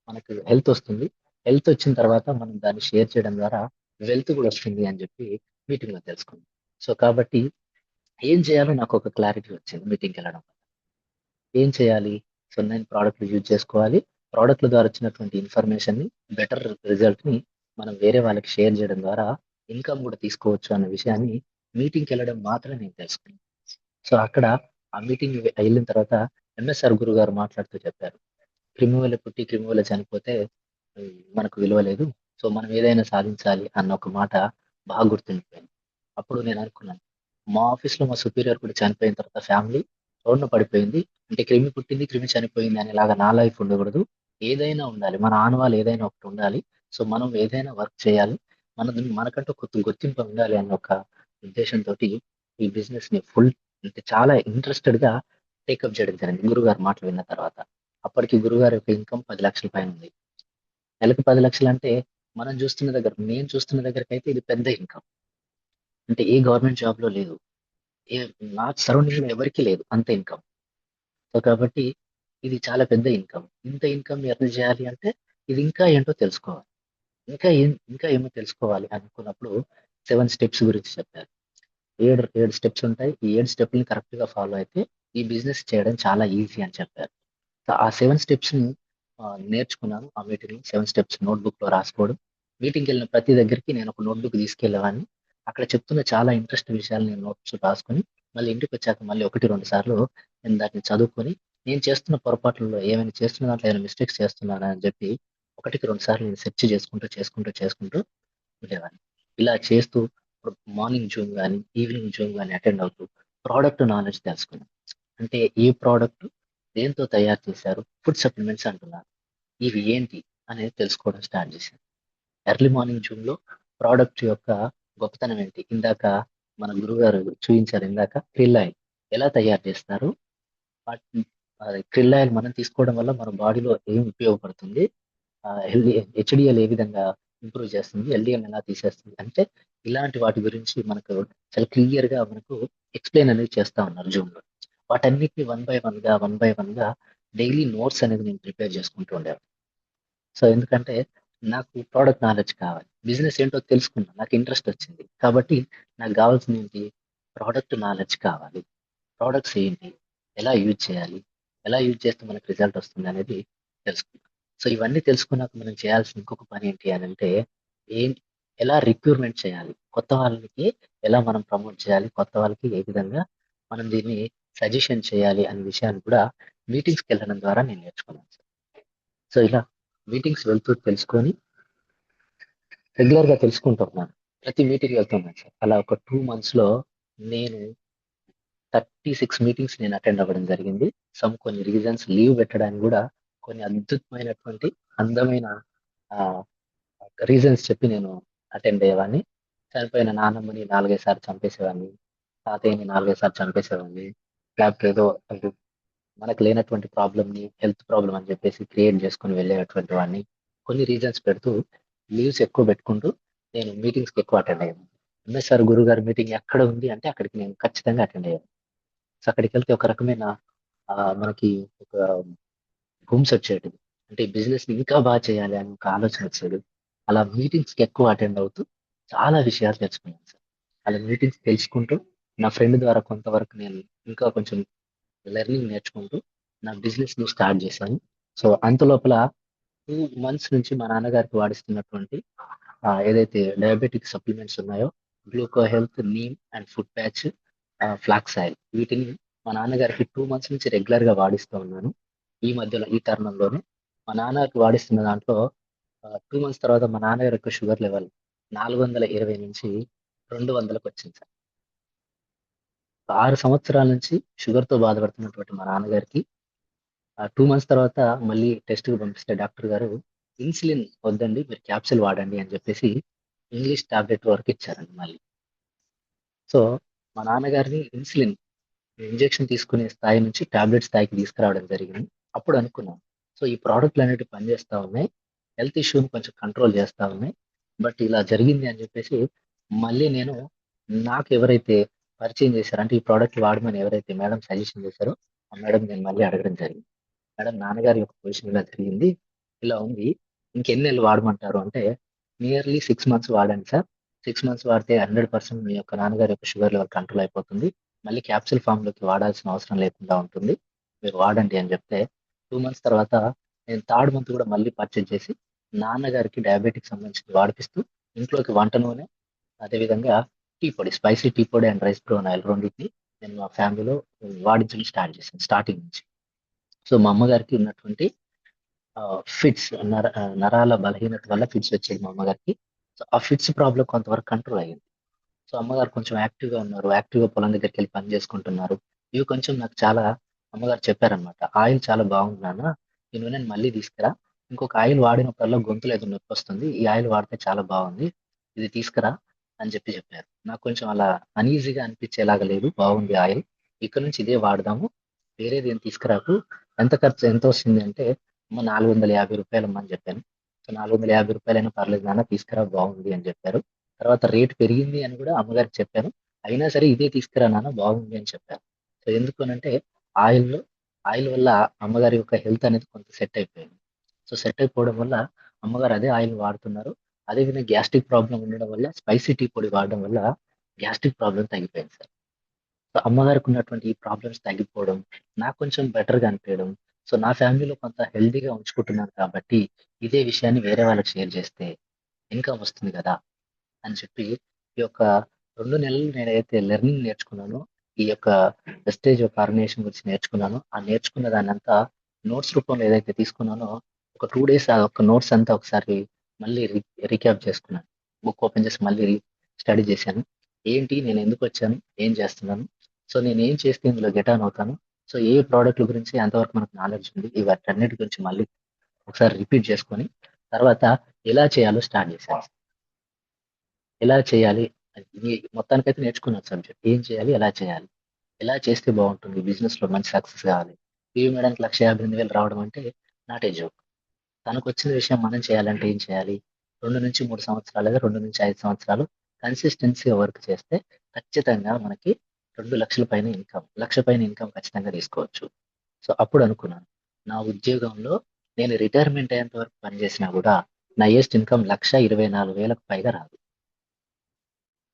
మనకు హెల్త్ వస్తుంది. హెల్త్ వచ్చిన తర్వాత మనం దాన్ని షేర్ చేయడం ద్వారా వెల్త్ కూడా వస్తుంది అని చెప్పి మీటింగ్‌లో తెలుసుకున్నాం. సో, కాబట్టి ఏం చేయాలో నాకొక క్లారిటీ వచ్చింది మీటింగ్‌కెళ్ళడం. ఏం చేయాలి? సో, నేను ప్రొడక్ట్‌లు యూజ్ చేసుకోవాలి. ప్రొడక్ట్‌ల ద్వారా వచ్చినటువంటి ఇన్ఫర్మేషన్‌ని, బెటర్ రిజల్ట్‌ని మనం వేరే వాళ్ళకి షేర్ చేయడం ద్వారా ఇన్‌కమ్ కూడా తీసుకోవచ్చు అన్న విషయాన్ని మీటింగ్‌కెళ్ళడం మాత్రమే నేను తెలుసుకున్నాను. సో, అక్కడ ఆ మీటింగ్ ఎళ్ళిన తర్వాత ఎంఎస్ఆర్ గురుగారు మాట్లాడుతూ చెప్పారు. క్రిమి వల్ల పుట్టి, క్రిమి వల్ల చనిపోతే మనకు విలువ లేదు. సో, మనం ఏదైనా సాధించాలి అన్న ఒక మాట బాగా గుర్తుండిపోయింది. అప్పుడు నేను అనుకున్నాను. మా ఆఫీస్‌లో మా సుపీరియర్ కూడా చనిపోయిన తర్వాత ఫ్యామిలీ రోడ్డున పడిపోయింది. అంటే క్రిమి పుట్టింది, క్రిమి చనిపోయింది అనేలాగా నా లైఫ్ ఉండకూడదు. ఏదైనా ఉండాలి. మన ఆనవాళ్ళు ఏదైనా ఒకటి ఉండాలి. సో, మనం ఏదైనా వర్క్ చేయాలి. మనకంటూ గుర్తింపు ఉండాలి అన్న ఒక ఉద్దేశ్యంతోటి ఈ బిజినెస్‌ని అంటే చాలా ఇంట్రెస్టెడ్‌గా టేకప్ చేయడం జరిగింది. గురుగారి మాటలు విన్న తర్వాత. అప్పటికి గురుగారి యొక్క ఇన్‌కమ్ 10,00,000 పైనుంది. నెలకు 10,00,000 అంటే నేను చూస్తున్న దగ్గరకైతే ఇది పెద్ద ఇన్‌కమ్. అంటే ఏ గవర్నమెంట్ జాబ్‌లో లేదు. ఏ నా సరౌండింగ్‌లో ఎవరికీ లేదు అంత ఇన్‌కమ్. సో, కాబట్టి ఇది చాలా పెద్ద ఇన్‌కమ్. ఇంత ఇన్‌కమ్ ఎర్న్ చేయాలి అంటే ఇది ఇంకా ఏంటో తెలుసుకోవాలి. ఇంకా ఏమో తెలుసుకోవాలి అనుకున్నప్పుడు 7 స్టెప్స్ గురించి చెప్పారు. 7 స్టెప్స్ ఉంటాయి. ఈ 7 స్టెప్‌లని కరెక్ట్‌గా ఫాలో అయితే ఈ బిజినెస్ చేయడం చాలా ఈజీ అని చెప్పారు. సో, ఆ 7 స్టెప్స్‌ని నేర్చుకున్నాను. ఆ మీటింగ్‌లో 7 స్టెప్స్ నోట్‌బుక్‌లో రాసుకోవడం. మీటింగ్‌కెళ్ళిన ప్రతి దగ్గరికి నేను ఒక నోట్‌బుక్ తీసుకెళ్ళేవాడిని. అక్కడ చెప్తున్న చాలా ఇంట్రెస్ట్ విషయాలు నేను నోట్స్ రాసుకొని, మళ్ళీ ఇంటికొచ్చాక మళ్ళీ 1, 2 సార్లు నేను దాన్ని చదువుకొని, నేను చేస్తున్న పొరపాట్లలో ఏమైనా చేస్తున్న దాంట్లో ఏమైనా మిస్టేక్స్ చేస్తున్నానా అని చెప్పి, 1కి 2 సార్లు నేను సెర్చ్ చేసుకుంటూ ఉండేవాడిని. ఇలా చేస్తూ మార్నింగ్ జూమ్ గాని, ఈవినింగ్ జూమ్ గాని అటెండ్ అవుతూ ప్రొడక్ట్ నాలెడ్జ్ తెలుసుకున్నాను. అంటే ఏ ప్రొడక్ట్ దేనితో తయారు చేశారు? ఫుడ్ సప్లిమెంట్స్ అంటున్నారు. ఇవి ఏంటి? అనేది తెలుసుకోవడం స్టార్ట్ చేశాను. ఎర్లీ మార్నింగ్ జూమ్‌లో ప్రొడక్ట్ యొక్క గొప్పతనం ఏంటి? ఇందాక మన గురువుగారు చూయించారు ఇందాక క్రిల్ ఆయిల్ ఎలా తయారు చేస్తారు? వాటిని క్రిల్ ఆయిల్ మనం తీసుకోవడం వల్ల మన బాడీలో ఏం ఉపయోగపడుతుంది? హెచ్‌డీఎల్ ఏ విధంగా ఇంప్రూవ్ చేస్తుంది? ఎల్‌డీఎల్ ఎలా తీసేస్తుంది? అంటే ఇలాంటి వాటి గురించి మనకు చాలా క్లియర్‌గా మనకు ఎక్స్‌ప్లెయిన్ అనేది చేస్తా ఉన్నారు జూమ్‌లో. వాటన్నిటిని వన్ బై వన్‌గా డైలీ నోట్స్ అనేది నేను ప్రిపేర్ చేసుకుంటూ ఉండేవాడిని. సో, ఎందుకంటే నాకు ప్రొడక్ట్ నాలెడ్జ్ కావాలి. బిజినెస్ ఏంటో తెలుసుకున్నా. నాకు ఇంట్రెస్ట్ వచ్చింది. కాబట్టి నాకు గావాల్సిందేంటి? ప్రొడక్ట్ నాలెడ్జ్ కావాలి. ప్రొడక్ట్స్ ఏంటి? ఎలా యూజ్ చేయాలి? ఎలా యూజ్ చేస్తే మనకు రిజల్ట్ వస్తుందనేది తెలుసుకున్నా. సో, ఇవన్నీ తెలుసుకున్నాక మనం చేయాల్సిన ఇంకొక పనేంటి అనంటే, ఏం ఎలా రిక్రూట్‌మెంట్ చేయాలి? కొత్త వాళ్ళకి ఎలా మనం ప్రమోట్ చేయాలి? కొత్త వాళ్ళకి ఏ విధంగా మనం దీన్ని సజెషన్ చేయాలి అనే విషయాన్ని కూడా మీటింగ్స్కి వెళ్ళడం ద్వారా నేను నేర్చుకున్నాను సార్. సో ఇలా మీటింగ్స్ వెళ్తూ తెలుసుకొని రెగ్యులర్గా తెలుసుకుంటున్నాను. ప్రతి మీటింగ్ వెళ్తున్నాను సార్. అలా ఒక 2 monthsలో నేను 36 మీటింగ్స్ నేను అటెండ్ అవ్వడం జరిగింది. కొన్ని రీజన్స్ లీవ్ పెట్టడానికి కూడా కొన్ని అద్భుతమైనటువంటి అందమైన రీజన్స్ చెప్పి నేను అటెండ్ అయ్యేవాడిని. చనిపోయిన నాన్నమ్మని 4, 5 సార్లు చంపేసేవాడిని. తాతయ్యని 4, 5 సార్లు చంపేసేవాడిని. లేకపోతే ఏదో అంటే మనకు లేనటువంటి ప్రాబ్లమ్‌ని హెల్త్ ప్రాబ్లమ్ అని చెప్పేసి క్రియేట్ చేసుకొని వెళ్ళేటువంటి వాడిని. కొన్ని రీజన్స్ పెడుతూ లీవ్స్ ఎక్కువ పెట్టుకుంటూ నేను మీటింగ్స్‌కి ఎక్కువ అటెండ్ అయ్యాను. ఎంఎస్ఆర్ గురుగారి మీటింగ్ ఎక్కడ ఉంది అంటే అక్కడికి నేను ఖచ్చితంగా అటెండ్ అయ్యాను. సో అక్కడికెళ్తే ఒక రకమైన మనకి ఒక గుమ్స్ వచ్చేటివి. అంటే బిజినెస్‌ని ఇంకా బాగా చేయాలి అని ఒక ఆలోచన వచ్చేది. అలా మీటింగ్స్‌కి ఎక్కువ అటెండ్ అవుతూ చాలా విషయాలు తెలుసుకున్నాను సార్. అలా మీటింగ్స్ తెలుసుకుంటూ నా ఫ్రెండ్ ద్వారా కొంతవరకు నేను ఇంకా కొంచెం లెర్నింగ్ నేర్చుకుంటూ నా బిజినెస్‌ని స్టార్ట్ చేశాను. సో అంతలోపల 2 months నుంచి మా నాన్నగారికి వాడిస్తున్నటువంటి ఏదైతే డయాబెటిక్ సప్లిమెంట్స్ ఉన్నాయో gluco health, neem and food patch, flax oil వీటిని మా నాన్నగారికి 2 months నుంచి రెగ్యులర్‌గా వాడిస్తూ ఉన్నాను. ఈ తరుణంలోనే మా నాన్నకి వాడిస్తున్న దాంట్లో 2 months తర్వాత మా నాన్నగారి యొక్క షుగర్ లెవెల్ 420 నుంచి 200కి వచ్చింది సార్. 6 సంవత్సరాల నుంచి షుగర్‌తో బాధపడుతున్నటువంటి మా నాన్నగారికి 2 months తర్వాత మళ్ళీ టెస్ట్‌కి పంపిస్తే డాక్టర్ గారు ఇన్సులిన్ వద్దండి మీరు క్యాప్సూల్ వాడండి అని చెప్పేసి ఇంగ్లీష్ టాబ్లెట్ వరకు ఇచ్చారండి మళ్ళీ. సో మా నాన్నగారిని ఇన్సులిన్ ఇంజెక్షన్ తీసుకునే స్థాయి నుంచి టాబ్లెట్ స్థాయికి తీసుకురావడం జరిగింది. అప్పుడు అనుకున్నాను. సో ఈ ప్రొడక్ట్‌లు అనేటివి పనిచేస్తా ఉన్నాయి. హెల్త్ ఇష్యూని కొంచెం కంట్రోల్ చేస్తా ఉన్నాయి. బట్ ఇలా జరిగింది అని చెప్పేసి మళ్ళీ నేను నాకు ఎవరైతే పరిచయం చేశారో అంటే ఈ ప్రొడక్ట్ వాడమని ఎవరైతే మేడం సజెషన్ చేశారో ఆ మేడం నేను మళ్ళీ అడగడం జరిగింది. మేడం నాన్నగారి యొక్క పొజిషన్ ఇలా జరిగింది. ఇలా ఉంది. ఇంకెన్ని నెలలు వాడమంటారు అంటే నియర్లీ 6 months వాడండి సార్. 6 months వాడితే 100% మీ యొక్క నాన్నగారి యొక్క షుగర్ లెవెల్ కంట్రోల్ అయిపోతుంది. మళ్ళీ క్యాప్సూల్ ఫామ్‌లోకి వాడాల్సిన అవసరం లేకుండా ఉంటుంది. మీరు వాడండి అని చెప్తే 2 months తర్వాత నేను థర్డ్ మంత్ కూడా మళ్ళీ పర్చేజ్ చేసి నాన్నగారికి డయాబెటిక్‌కి సంబంధించింది వాడిపిస్తూ ఇంట్లోకి వంట నూనె, అదేవిధంగా టీ పొడి, స్పైసీ టీ పొడి అండ్ రైస్ బ్రాన్ ఆయిల్ రెండిటిని నేను మా ఫ్యామిలీలో వాడించడం స్టార్ట్ చేశాను స్టార్టింగ్ నుంచి. సో మా అమ్మగారికి ఉన్నటువంటి ఫిట్స్ నరాల బలహీనత వల్ల ఫిట్స్ వచ్చేది మా అమ్మగారికి. సో ఆ ఫిట్స్ ప్రాబ్లమ్ కొంతవరకు కంట్రోల్ అయ్యింది. సో అమ్మగారు కొంచెం యాక్టివ్‌గా ఉన్నారు. యాక్టివ్‌గా పొలం దగ్గరికెళ్ళి పని చేసుకుంటున్నారు. ఇవి కొంచెం నాకు చాలా అమ్మగారు చెప్పారనమాట. "ఆయిల్ చాలా బాగుంది నాన్న. ఈ నూనెని మళ్ళీ తీసుకురా. ఇంకొక ఆయిల్ వాడినప్పుడల్లా గొంతులో ఏదో నొప్పొస్తుంది. ఈ ఆయిల్ వాడితే చాలా బాగుంది. ఇది తీసుకురా" అని చెప్పారు. నాకు కొంచెం అలా అన్‌ఈజీగా అనిపించేలాగా లేదు. బాగుంది ఆయిల్. ఇక నుంచి ఇదే వాడదాము. వేరేదేం తీసుకురాకు. ఎంతొస్తుంది అంటే, "అమ్మ రూ. 450 అమ్మా" అని చెప్పాను. సో, "రూ. 450 పర్లేదు నాన్న తీసుకురా బాగుంది" అని చెప్పారు. తర్వాత రేట్ పెరిగింది అని కూడా అమ్మగారికి చెప్పాను. అయినా సరే ఇదే తీసుకురా నాన్న బాగుంది అని చెప్పారు. సో, ఎందుకు అనంటే ఆయిల్‌లో ఆయిల్ వల్ల అమ్మగారి యొక్క హెల్త్ అనేది కొంత సెట్ అయిపోయింది. సో, సెట్ అయిపోవడం వల్ల అమ్మగారు అదే ఆయిల్ వాడుతున్నారు. అదేవిధంగా గ్యాస్ట్రిక్ ప్రాబ్లమ్ ఉండడం వల్ల స్పైసీ టీ పొడి వాడడం వల్ల గ్యాస్ట్రిక్ ప్రాబ్లమ్ తగ్గిపోయింది సార్. సో, అమ్మగారికి ఉన్నటువంటి ఈ ప్రాబ్లమ్స్ తగ్గిపోవడం, నాకు కొంచెం బెటర్‌గా అనిపియడం. సో, నా ఫ్యామిలీలో కొంత హెల్తీగా ఉంచుకుంటున్నాను కాబట్టి ఇదే విషయాన్ని వేరే వాళ్ళకి షేర్ చేస్తే ఇన్‌కమ్ వస్తుంది గదా! అని చెప్పి ఈ యొక్క 2 నెలలు నేనైతే లెర్నింగ్ నేర్చుకున్నానో, ఈ యొక్క వెస్టేజ్ ఆఫ్ ఆర్గనైజేషన్ గురించి నేర్చుకున్నానో, ఆ నేర్చుకున్న దాన్నంతా నోట్స్ రూపంలో ఏదైతే తీసుకున్నానో, ఒక 2 డేస్ ఆ యొక్క నోట్స్ అంతా ఒకసారి మళ్ళీ రీక్యాప్ చేసుకున్నాను. బుక్ ఓపెన్ చేసి మళ్ళీ స్టడీ చేశాను. ఏంటి నేనెందుకొచ్చాను? ఏం చేస్తున్నాను? సో, నేనేం చేస్తే ఇందులో గెట్ ఆన్ అవుతాను? సో, ఏ ప్రొడక్ట్‌ల గురించి ఎంతవరకు మనకు నాలెడ్జ్ ఉంది? వాటన్నిటి గురించి మళ్ళీ ఒకసారి రిపీట్ చేసుకొని, తర్వాత ఎలా చేయాలో స్టార్ట్ చేశాను. ఎలా చేయాలి? ఇది మొత్తానికైతే నేర్చుకున్నాను సబ్జెక్ట్. ఏం చేయాలి? ఎలా చేయాలి? ఎలా చేస్తే బావుంటుంది? బిజినెస్‌లో మంచి సక్సెస్ కావాలి. టీవీ మేడంకి 1,58,000 రావడం అంటే నాట్ ఏ జోక్. తనకొచ్చిన విషయం మనం చేయాలంటే ఏం చేయాలి? 2-3 సంవత్సరాలు లేదా 2-5 సంవత్సరాలు కన్సిస్టెన్సీ‌గా వర్క్ చేస్తే ఖచ్చితంగా మనకి 2,00,000 పైన ఇన్‌కమ్, 1,00,000 పైన ఇన్‌కమ్ ఖచ్చితంగా తీసుకోవచ్చు. సో, అప్పుడు అనుకున్నాను. నా ఉద్యోగంలో నేను రిటైర్మెంట్ అయ్యేంత వరకు పనిచేసినా గూడా నా హైయెస్ట్ ఇన్‌కమ్ 1,24,000కి పైగా రాదు.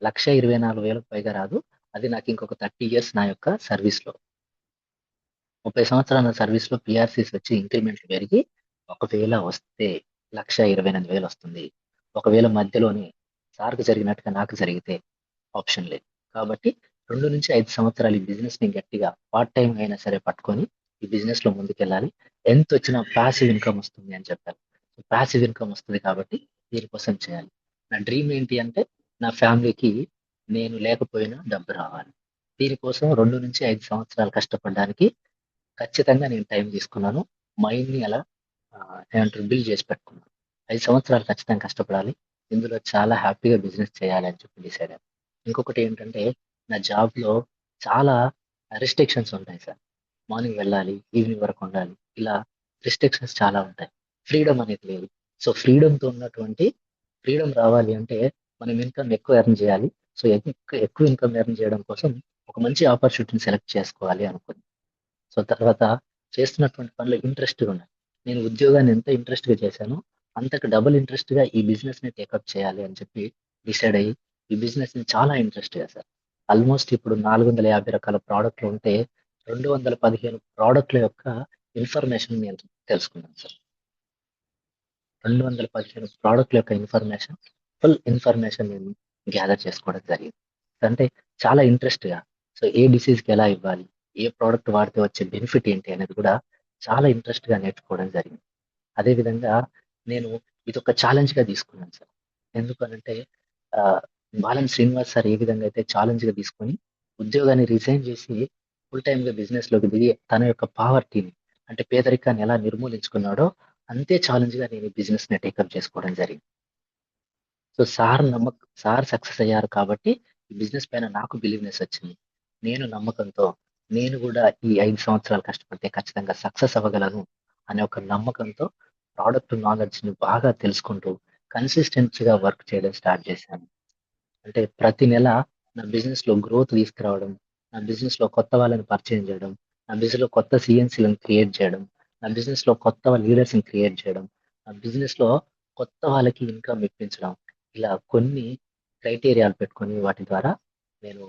1,24,000కి పైగా రాదు. అది నాకు ఇంకొక 30 ఇయర్స్ నా యొక్క సర్వీస్‌లో. 30 సంవత్సరాల నా సర్వీస్‌లో పీఆర్‌సీస్ వచ్చి ఇంక్రిమెంట్లు పెరిగి ఒకవేళ వస్తే 1,28,000 వస్తుంది. ఒకవేళ మధ్యలోనే సార్‌కి జరిగినట్టుగా నాకు జరిగితే ఆప్షన్ లేదు. కాబట్టి 2-5 సంవత్సరాలు ఈ బిజినెస్ ని గట్టిగా పార్ట్ టైం అయినా సరే పట్టుకొని ఈ బిజినెస్ లో ముందుకెళ్ళాలి. ఎంత వచ్చినా పాసివ్ ఇన్కమ్ వస్తుంది అని చెప్పారు. పాసివ్ ఇన్కమ్ వస్తుంది కాబట్టి దీనికోసం చేయాలి. నా డ్రీమ్ ఏంటి అంటే నా ఫ్యామిలీకి నేను లేకపోయినా డబ్బు రావాలి. దీనికోసం 2-5 సంవత్సరాలు కష్టపడడానికి ఖచ్చితంగా నేను టైం తీసుకున్నాను. మైండ్‌ని అలా ఏమంటారు బిల్డ్ చేసి పెట్టుకున్నాను. 5 సంవత్సరాలు ఖచ్చితంగా కష్టపడాలి. ఇందులో చాలా హ్యాపీగా బిజినెస్ చేయాలి అని చెప్పి డిసైడ్ అయ్యాను. ఇంకొకటి ఏంటంటే నా జాబ్‌లో చాలా రిస్ట్రిక్షన్స్ ఉంటాయి సార్. మార్నింగ్ వెళ్ళాలి, ఈవినింగ్ వరకు ఉండాలి. ఇలా రిస్ట్రిక్షన్స్ చాలా ఉంటాయి. ఫ్రీడమ్ అనేది లేదు. సో, ఫ్రీడమ్ రావాలి అంటే మనం ఇన్కమ్ ఎక్కువ ఎర్న్ చేయాలి. సో, ఎక్కువ ఇన్కమ్ ఎర్న్ చేయడం కోసం ఒక మంచి ఆపర్చునిటీని సెలెక్ట్ చేసుకోవాలి అనుకున్నాను. సో, తర్వాత చేస్తున్నటువంటి పనిలో ఇంట్రెస్ట్‌గా ఉన్నాయి. నేను ఉద్యోగాన్ని ఎంత ఇంట్రెస్ట్‌గా చేశానో, అంతకు డబుల్ ఇంట్రెస్ట్‌గా ఈ బిజినెస్‌ని టేకప్ చేయాలి అని చెప్పి డిసైడ్ అయ్యి, ఈ బిజినెస్‌ని చాలా ఇంట్రెస్ట్‌గా సార్. ఆల్మోస్ట్ ఇప్పుడు 450 రకాల ప్రాడక్ట్‌లు ఉంటే, 215 ప్రాడక్ట్‌ల యొక్క ఇన్ఫర్మేషన్ నేను తెలుసుకున్నాను సార్. 215 ప్రాడక్ట్‌ల యొక్క ఫుల్ ఇన్ఫర్మేషన్ నేను గ్యాదర్ చేసుకోవడం జరిగింది. అంటే చాలా ఇంట్రెస్ట్‌గా సో, ఏ డిసీజ్‌కి ఎలా ఇవ్వాలి? ఏ ప్రోడక్ట్ వాడితే వచ్చే బెనిఫిట్ ఏంటి? అనేది కూడా చాలా ఇంట్రెస్ట్‌గా నేర్చుకోవడం జరిగింది. అదే విధంగా నేను ఇదొక ఛాలెంజ్‌గా తీసుకున్నాను సార్. ఎందుకనంటే ఆహ్, బాలం శ్రీనివాస్ సార్ ఏ విధంగా అయితే ఛాలెంజ్‌గా తీసుకొని ఉద్యోగాన్ని రిజైన్ చేసి ఫుల్ టైమ్‌గా బిజినెస్‌లోకి దిగి తన యొక్క పావర్టీని అంటే పేదరికాన్ని ఎలా నిర్మూలించుకున్నాడో అంతే ఛాలెంజ్‌గా నేను ఈ బిజినెస్‌ని టేకప్ చేసుకోవడం జరిగింది. సో, సార్ సక్సెస్ అయ్యారు కాబట్టి ఈ బిజినెస్ పైన నాకు బిలీవ్‌నెస్ వచ్చింది. నేను నమ్మకంతో నేను గూడా ఈ 5 సంవత్సరాలు కష్టపడితే ఖచ్చితంగా సక్సెస్ అవ్వగలను అనే ఒక నమ్మకంతో ప్రొడక్ట్ నాలెడ్జ్‌ని బాగా తెలుసుకుంటూ కన్సిస్టెన్సీ‌గా వర్క్ చేయడం స్టార్ట్ చేశాను. అంటే ప్రతి నెల నా బిజినెస్‌లో గ్రోత్ తీసుకురావడం, నా బిజినెస్‌లో కొత్త వాళ్ళని పరిచయం చేయడం, నా బిజినెస్‌లో కొత్త సీఎన్సీలను క్రియేట్ చేయడం, నా బిజినెస్‌లో కొత్త లీడర్స్‌ని క్రియేట్ చేయడం, నా బిజినెస్‌లో కొత్త వాళ్ళకి ఇన్కమ్ ఇప్పించడం. ఇలా కొన్ని క్రైటీరియాలు పెట్టుకొని వాటి ద్వారా నేను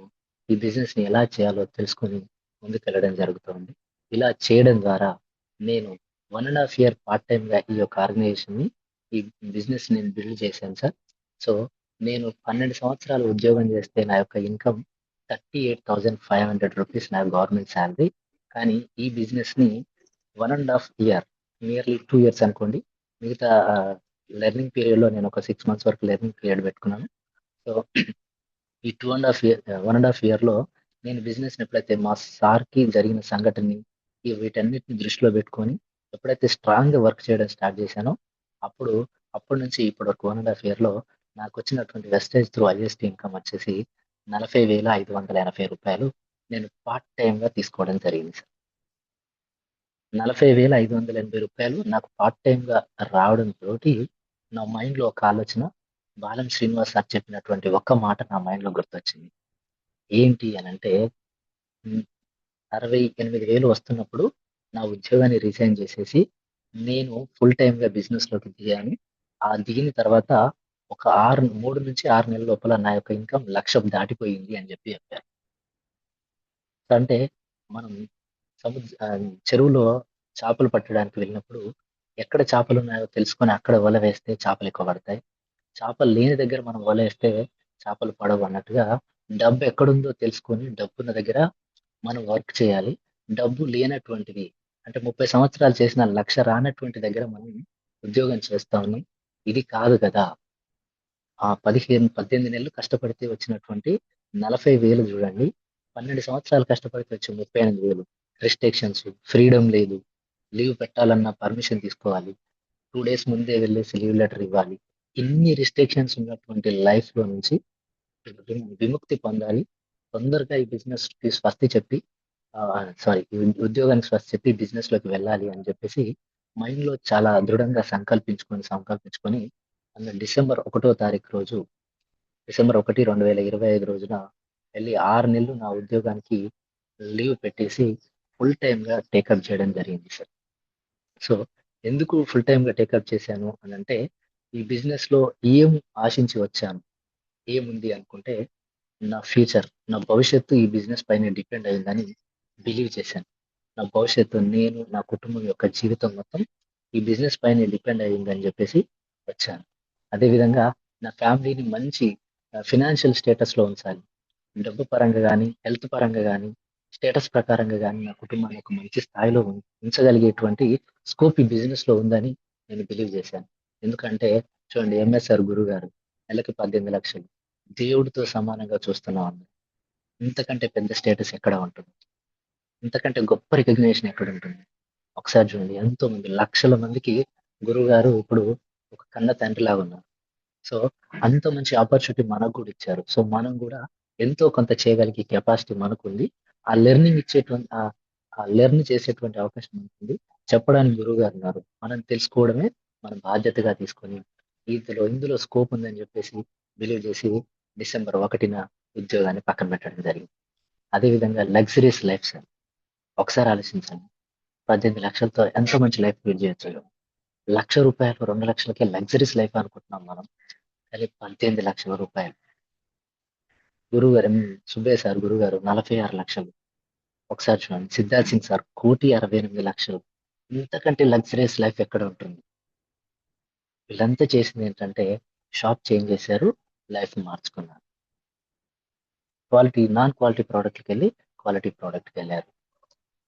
ఈ బిజినెస్‌ని ఎలా చేయాలో తెలుసుకొని ముందుకెళ్ళడం జరుగుతోంది. ఇలా చేయడం ద్వారా నేను 1 ½ ఇయర్ పార్ట్ టైమ్‌గా ఈ యొక్క ఆర్గనైజేషన్‌ని, ఈ బిజినెస్‌ని నేను బిల్డ్ చేశాను సార్. సో, నేను 12 సంవత్సరాలు ఉద్యోగం చేస్తే నా యొక్క ఇన్కమ్ రూ. 38,500 నా గవర్నమెంట్ సాలరీ. కానీ ఈ బిజినెస్‌ని 1 ½ ఇయర్ నియర్లీ 2 ఇయర్స్ అనుకోండి. మిగతా లెర్నింగ్ పీరియడ్‌లో నేను ఒక 6 మంత్స్ వరకు లెర్నింగ్ పీరియడ్ పెట్టుకున్నాను. సో, ఈ 1 ½ ఇయర్‌లో నేను బిజినెస్‌ని ఎప్పుడైతే మా సార్‌కి జరిగిన సంఘటనని వీటన్నిటిని దృష్టిలో పెట్టుకొని ఎప్పుడైతే స్ట్రాంగ్‌గా వర్క్ చేయడం స్టార్ట్ చేశానో అప్పుడు అప్పటి నుంచి ఇప్పటి వరకు 1 ½ ఇయర్‌లో నాకొచ్చినటువంటి వెస్టేజ్ త్రూ ఐఎస్‌టి ఇన్కమ్ వచ్చేసి రూ. 40,580 నేను పార్ట్ టైమ్‌గా తీసుకోవడం జరిగింది సార్. రూ. 40,580 నాకు పార్ట్ టైమ్‌గా రావడంతోటి నా మైండ్‌లో ఒక ఆలోచన బాలం శ్రీనివాస్ సార్ చెప్పినటువంటి ఒక్క మాట నా మైండ్‌లో గుర్తొచ్చింది. ఏంటి అనంటే హ్మ్. 68,000 వస్తున్నప్పుడు నా ఉద్యోగాన్ని రిజైన్ చేసేసి నేను ఫుల్ టైమ్‌గా బిజినెస్‌లోకి దిగాను. ఆ దిగిన తర్వాత ఒక 3-6 నెలల లోపల నా యొక్క ఇన్కమ్ 1,00,000 దాటిపోయింది అని చెప్పారు. అంటే మనం చెరువులో చేపలు పట్టడానికి వెళ్ళినప్పుడు ఎక్కడ చేపలున్నాయో తెలుసుకొని అక్కడ వల వేస్తే చేపలు ఎక్కువ పడతాయి. చేపలు లేని దగ్గర మనం వలేస్తే చేపలు పడవు అన్నట్టుగా డబ్బు ఎక్కడుందో తెలుసుకొని డబ్బున్న దగ్గర మనం వర్క్ చేయాలి. డబ్బు లేనటువంటిది అంటే 30 సంవత్సరాలు చేసిన 1,00,000 రానటువంటి దగ్గర మనం ఉద్యోగం చేస్తా ఉన్నాం. ఇది కాదు కదా! ఆ 18 నెలలు కష్టపడితే వచ్చినటువంటి 40,000 చూడండి. 12 సంవత్సరాలు కష్టపడితే వచ్చే 38,000 రిస్ట్రిక్షన్స్, ఫ్రీడమ్ లేదు. లీవ్ పెట్టాలన్నా పర్మిషన్ తీసుకోవాలి. 2 డేస్ ముందే వెళ్ళేసి లీవ్ లెటర్ ఇవ్వాలి. ఇన్ని రిస్ట్రిక్షన్స్ ఉన్నటువంటి లైఫ్‌లో నుంచి విముక్తి పొందాలి. తొందరగా ఈ బిజినెస్‌కి స్వస్తి చెప్పి ఉద్యోగానికి స్వస్తి చెప్పి బిజినెస్‌లోకి వెళ్ళాలి అని చెప్పేసి మైండ్‌లో చాలా దృఢంగా సంకల్పించుకొని డిసెంబర్ 1 తారీఖు రోజు డిసెంబర్ 1, 2025 రోజున వెళ్లి 6 నెలలు నా ఉద్యోగానికి లీవ్ పెట్టేసి ఫుల్ టైమ్‌గా టేకప్ చేయడం జరిగింది సార్. సో, ఎందుకు ఫుల్ టైమ్‌గా టేకప్ చేశాను అనంటే, ఈ బిజినెస్‌లో ఏం ఆశించి వచ్చాను? ఏముంది అనుకుంటే, నా ఫ్యూచర్, నా భవిష్యత్తు ఈ బిజినెస్ పైనే డిపెండ్ అయిందని బిలీవ్ చేశాను. నా భవిష్యత్తు నేను, నా కుటుంబం యొక్క జీవితం మొత్తం ఈ బిజినెస్ పైనే డిపెండ్ అయ్యిందని జెప్పేసి వచ్చాను. అదే విధంగా నా ఫ్యామిలీని మంచి ఫినాన్షియల్ స్టేటస్‌లో ఉంచాలి. డబ్బు పరంగా గానీ, హెల్త్ పరంగా గానీ, స్టేటస్ ప్రకారంగా గానీ నా కుటుంబాన్ని ఒక మంచి స్థాయిలో ఉంచగలిగేటువంటి స్కోప్ ఈ బిజినెస్‌లో ఉందని నేను బిలీవ్ చేశాను. ఎందుకంటే చూడండి ఎంఎస్ఆర్ గురుగారు నెలకి 18,00,000 దేవుడితో సమానంగా చూస్తున్నాం. ఇంతకంటే పెద్ద స్టేటస్ ఎక్కడ ఉంటుంది? ఇంతకంటే గొప్ప రికగ్నిషన్ ఎక్కడుంటుంది? ఒకసారి చూడండి ఎంతోమంది లక్షల మందికి గురువుగారు ఇప్పుడు ఒక కన్న తండ్రిలాగా ఉన్నారు. సో, అంత మంచి ఆపర్చునిటీ మనకు గూడా ఇచ్చారు. సో, మనం గూడా ఎంతో కొంత చేయగలిగే కెపాసిటీ మనకుంది. ఆ లెర్నింగ్ ఇచ్చేటువంటి ఆ లెర్న్ చేసేటువంటి అవకాశం మనకుంది. చెప్పడానికి గురువుగారున్నారు. మనం తెలుసుకోవడమే మన బాధ్యతగా తీసుకొని, ఇందులో స్కోప్ ఉందని జెప్పేసి బిలీవ్ జేసి డిసెంబర్ 1న ఉద్యోగాన్ని పక్కన పెట్టడం జరిగింది. అదే విధంగా లగ్జరియస్ లైఫ్ సార్. ఒకసారి ఆలోచించండి. 18,00,000తో ఎంత మంచి లైఫ్ లీడ్ చేయొచ్చో. రూ. 1,00,000, 2,00,000కే లగ్జరీస్ లైఫ్ అనుకుంటున్నాం మనం. కానీ రూ. 18,00,000 గురువుగారు సుబ్బయ్య సార్ గురువుగారు 46,00,000. ఒకసారి చూడండి. సిద్ధార్థ్ సింగ్ సార్ 1,68,00,000. ఇంతకంటే లగ్జరియస్ లైఫ్ ఎక్కడ ఉంటుంది? వీళ్ళంతా చేసిందేంటంటే షాప్ చేంజ్ చేశారు. లైఫ్‌ని మార్చుకున్నారు. నాన్ క్వాలిటీ ప్రొడక్ట్‌లకెళ్ళి క్వాలిటీ ప్రొడక్ట్‌కెళ్లారు.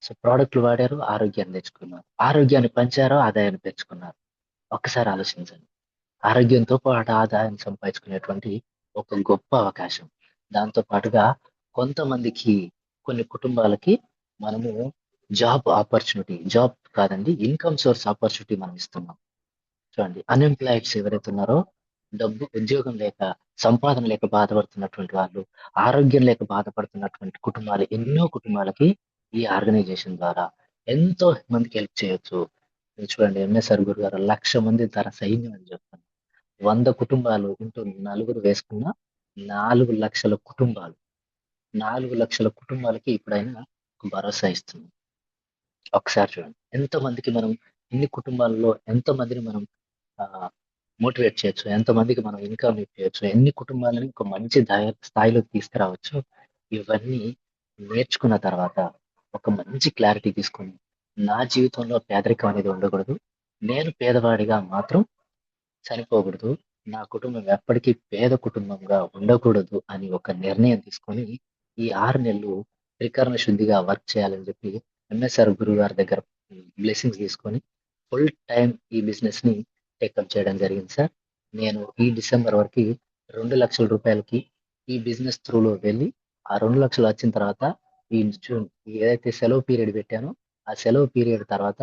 సో, ప్రొడక్ట్‌లు వాడారు, ఆరోగ్యాన్ని తెచ్చుకున్నారు. ఆరోగ్యాన్ని పంచారు, ఆదాయాన్ని పెంచుకున్నారు. ఒక్కసారి ఆలోచించండి. ఆరోగ్యంతో పాటు ఆదాయాన్ని సంపాదించుకునేటువంటి ఒక గొప్ప అవకాశం. దాంతో పాటుగా కొంతమందికి, కొన్ని కుటుంబాలకి మనము జాబ్ కాదండి, ఇన్‌కమ్ సోర్స్ ఆపర్చునిటీ మనం ఇస్తున్నాం. చూడండి అన్‌ఎంప్లాయిడ్స్ ఎవరైతే ఉన్నారో, ఉద్యోగం లేక, సంపాదన లేక బాధపడుతున్నటువంటి వాళ్ళు, ఆరోగ్యం లేక బాధపడుతున్నటువంటి కుటుంబాలు, ఎన్నో కుటుంబాలకి ఈ ఆర్గనైజేషన్ ద్వారా ఎంతో మందికి హెల్ప్ చేయొచ్చు. మీరు చూడండి ఎంఎస్ఆర్ గురు గారు 1,00,000 మంది తన సైన్యం అని చెప్తున్నారు. 100 కుటుంబాలు ఇంటూ నలుగురు వేసుకున్న 4,00,000 కుటుంబాలు. 4,00,000 కుటుంబాలకి ఇప్పుడాయన భరోసా ఇస్తున్నారు. ఒకసారి చూడండి. ఎంతమందికి మనం ఇన్ని కుటుంబాల్లో ఎంతమందిని మనం ఆహ్, మోటివేట్ చేయొచ్చు. ఎంతమందికి మనం ఇన్‌కమ్ ఇప్పియచ్చు. ఎన్ని కుటుంబాలని ఒక మంచి స్థాయిలోకి తీసుకురావచ్చు. ఇవన్నీ నేర్చుకున్న తర్వాత ఒక మంచి క్లారిటీ తీసుకొని, నా జీవితంలో పేదరికం అనేది ఉండకూడదు. నేను పేదవాడిగా మాత్రం చనిపోకూడదు. నా కుటుంబం ఎప్పటికీ పేద కుటుంబంగా ఉండకూడదు అని ఒక నిర్ణయం తీసుకొని, ఈ 6 నెలలు త్రికరణ శుద్ధిగా వర్క్ చేయాలని చెప్పి ఎంఎస్ఆర్ గురువుగారి దగ్గర బ్లెస్సింగ్స్ తీసుకొని ఫుల్ టైమ్ ఈ బిజినెస్‌ని టేకప్ చేయడం జరిగింది సార్. నేను ఈ డిసెంబర్ వరకి రూ. 2,00,000కి ఈ బిజినెస్ త్రూలో వెళ్ళి, ఆ 2,00,000 వచ్చిన తర్వాత ఈ జూన్ ఏదైతే సెలవు పీరియడ్ పెట్టానో, ఆ సెలవు పీరియడ్ తర్వాత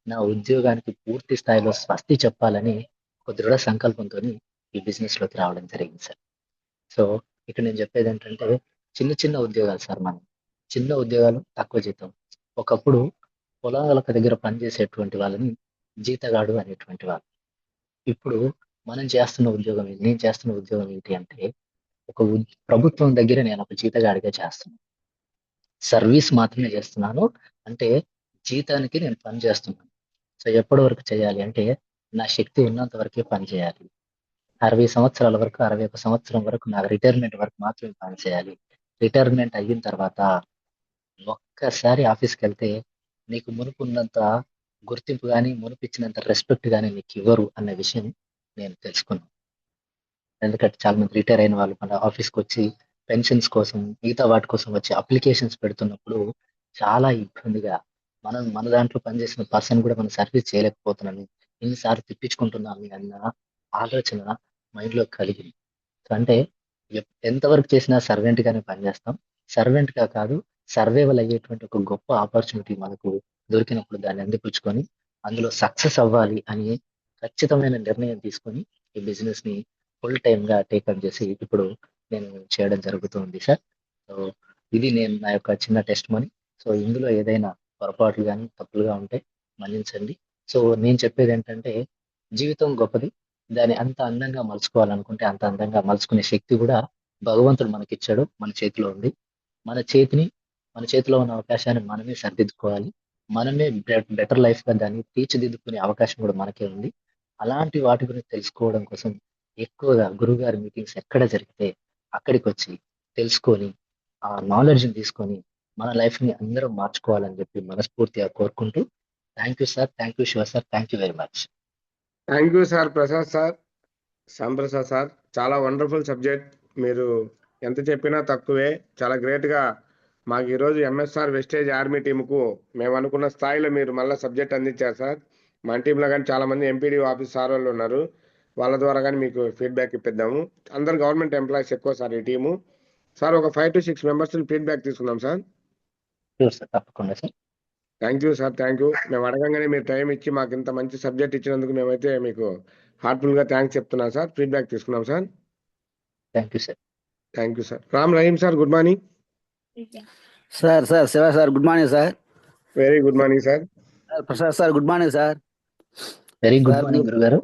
నా ఉద్యోగానికి పూర్తి స్థాయిలో స్వస్తి చెప్పాలని ఒక దృఢ సంకల్పంతోని ఈ బిజినెస్‌లోకి రావడం జరిగింది సార్. సో, ఇక్కడ నేను చెప్పేదేంటంటే చిన్న చిన్న ఉద్యోగాలు సార్ మనవి. చిన్న ఉద్యోగాలు, తక్కువ జీతం. ఒకప్పుడు పొలాలకు దగ్గర పనిచేసేటువంటి వాళ్ళని జీతగాడు అనేటువంటి వాళ్ళు. ఇప్పుడు నేను చేస్తున్న ఉద్యోగం ఏంటి అంటే ప్రభుత్వం దగ్గర నేను ఒక జీతగాడిగా చేస్తున్నాను. సర్వీస్ మాత్రమే చేస్తున్నాను. అంటే జీతానికి నేను పని చేస్తున్నాను. సో, ఎప్పటి వరకు చేయాలి అంటే నా శక్తి ఉన్నంత వరకే పని చేయాలి. 60 సంవత్సరాల వరకు, 61 సంవత్సరం వరకు నాకు రిటైర్మెంట్ వరకు మాత్రమే పని చేయాలి. రిటైర్మెంట్ అయిన తర్వాత ఒక్కసారి ఆఫీస్‌కెళ్తే నీకు మునుపున్నంత గుర్తింపు గాని, మునుపిచ్చినంత రెస్పెక్ట్ గాని నీకివ్వరు అన్న విషయం నేను తెలుసుకున్నాను. ఎందుకంటే చాలా మంది రిటైర్ అయిన వాళ్ళు మన ఆఫీస్‌కొచ్చి పెన్షన్స్ కోసం, మిగతా వాటి కోసం వచ్చి అప్లికేషన్స్ పెడుతున్నప్పుడు చాలా ఇబ్బందిగా, మన దాంట్లో పనిచేసిన పర్సన్ కూడా మనం సర్వీస్ చేయలేకపోతున్నాము. ఎన్ని సార్లు తిప్పించుకుంటున్నాము అన్న ఆలోచన మైండ్‌లో కలిగింది. సో, అంటే ఎంతవరకు చేసినా సర్వెంట్‌గానే పనిచేస్తాం. సర్వెంట్‌గా కాదు, సర్వైవల్ అయ్యేటువంటి ఒక గొప్ప ఆపర్చునిటీ మనకు దొరికినప్పుడు దాన్ని అందిపుచ్చుకొని, అందులో సక్సెస్ అవ్వాలి అని ఖచ్చితమైన నిర్ణయం తీసుకొని, ఈ బిజినెస్‌ని ఫుల్ టైమ్‌గా టేకప్ చేసి ఇప్పుడు నేను చేయడం జరుగుతుంది సార్. సో, ఇది నా యొక్క చిన్న టెస్టిమనీ. సో, ఇందులో ఏదైనా పొరపాట్లు గాని, తప్పులుగా ఉంటే మన్నించండి. సో, నేను చెప్పేదేంటంటే జీవితం గొప్పది. దాన్ని అంత అందంగా మలుచుకోవాలనుకుంటే అంత అందంగా మలుచుకునే శక్తి గూడా భగవంతుడు మనకిచ్చాడు. మన చేతిలో ఉంది. మన చేతిని మన చేతిలో ఉన్న అవకాశాన్ని మనమే సరిదిద్దుకోవాలి. మనమే బెటర్ లైఫ్‌గా దాన్ని తీర్చిదిద్దుకునే అవకాశం గూడా మనకే ఉంది. అలాంటి వాటి గురించి తెలుసుకోవడం కోసం ఎక్కువగా గురువుగారి మీటింగ్స్ ఎక్కడ జరిగితే అక్కడికొచ్చి తెలుసుకొని, ఆ నాలెడ్జ్‌ని తీసుకొని మన లైఫ్‌ని అందరం మార్చుకోవాలని జెప్పి మనస్ఫూర్తిగా కోరుకుంటూ thank you sir. Thank you Shiva sir. Thank you very much. Thank you sir Prasad sir, Shyamprasad sir. చాలా వండర్ఫుల్ సబ్జెక్ట్ మీరు ఎంత చెప్పినా తక్కువే. చాలా గ్రేట్గా మాకు ఈరోజు ఎంఎస్ఆర్ వెస్టేజ్ ఆర్మీ టీంకు మేము అనుకున్న స్థాయిలో మీరు మళ్ళీ సబ్జెక్ట్ అందించారు సార్. మన టీంలో కానీ చాలామంది ఎంపీడీ ఆఫీస్ సార్ వాళ్ళు ఉన్నారు, వాళ్ళ ద్వారా కానీ మీకు ఫీడ్బ్యాక్ ఇప్పిద్దాము. అందరు గవర్నమెంట్ ఎంప్లాయీస్ ఎక్కువ సార్ ఈ టీము. సార్ ఒక 5 to 6 మెంబర్స్ ఫీడ్బ్యాక్ తీసుకుందాం సార్. షూర్ సార్, తప్పకుండా sir. Thank you sir, thank you. మేము అడగంగానే మీరు టైం ఇచ్చి మాకు ఇంత మంచి సబ్జెక్ట్ ఇచ్చినందుకు మేమైతే మీకు హార్ట్ఫుల్గా థ్యాంక్స్ చెప్తున్నాం సార్. ఫీడ్బ్యాక్ తీసుకున్నాం sir. Thank you sir. Thank you sir. Ram Rahim sir, good morning. Sir Shiva sir, good morning sir. Very good morning sir. Prasad sir, good morning sir. Very good morning గురుగారు.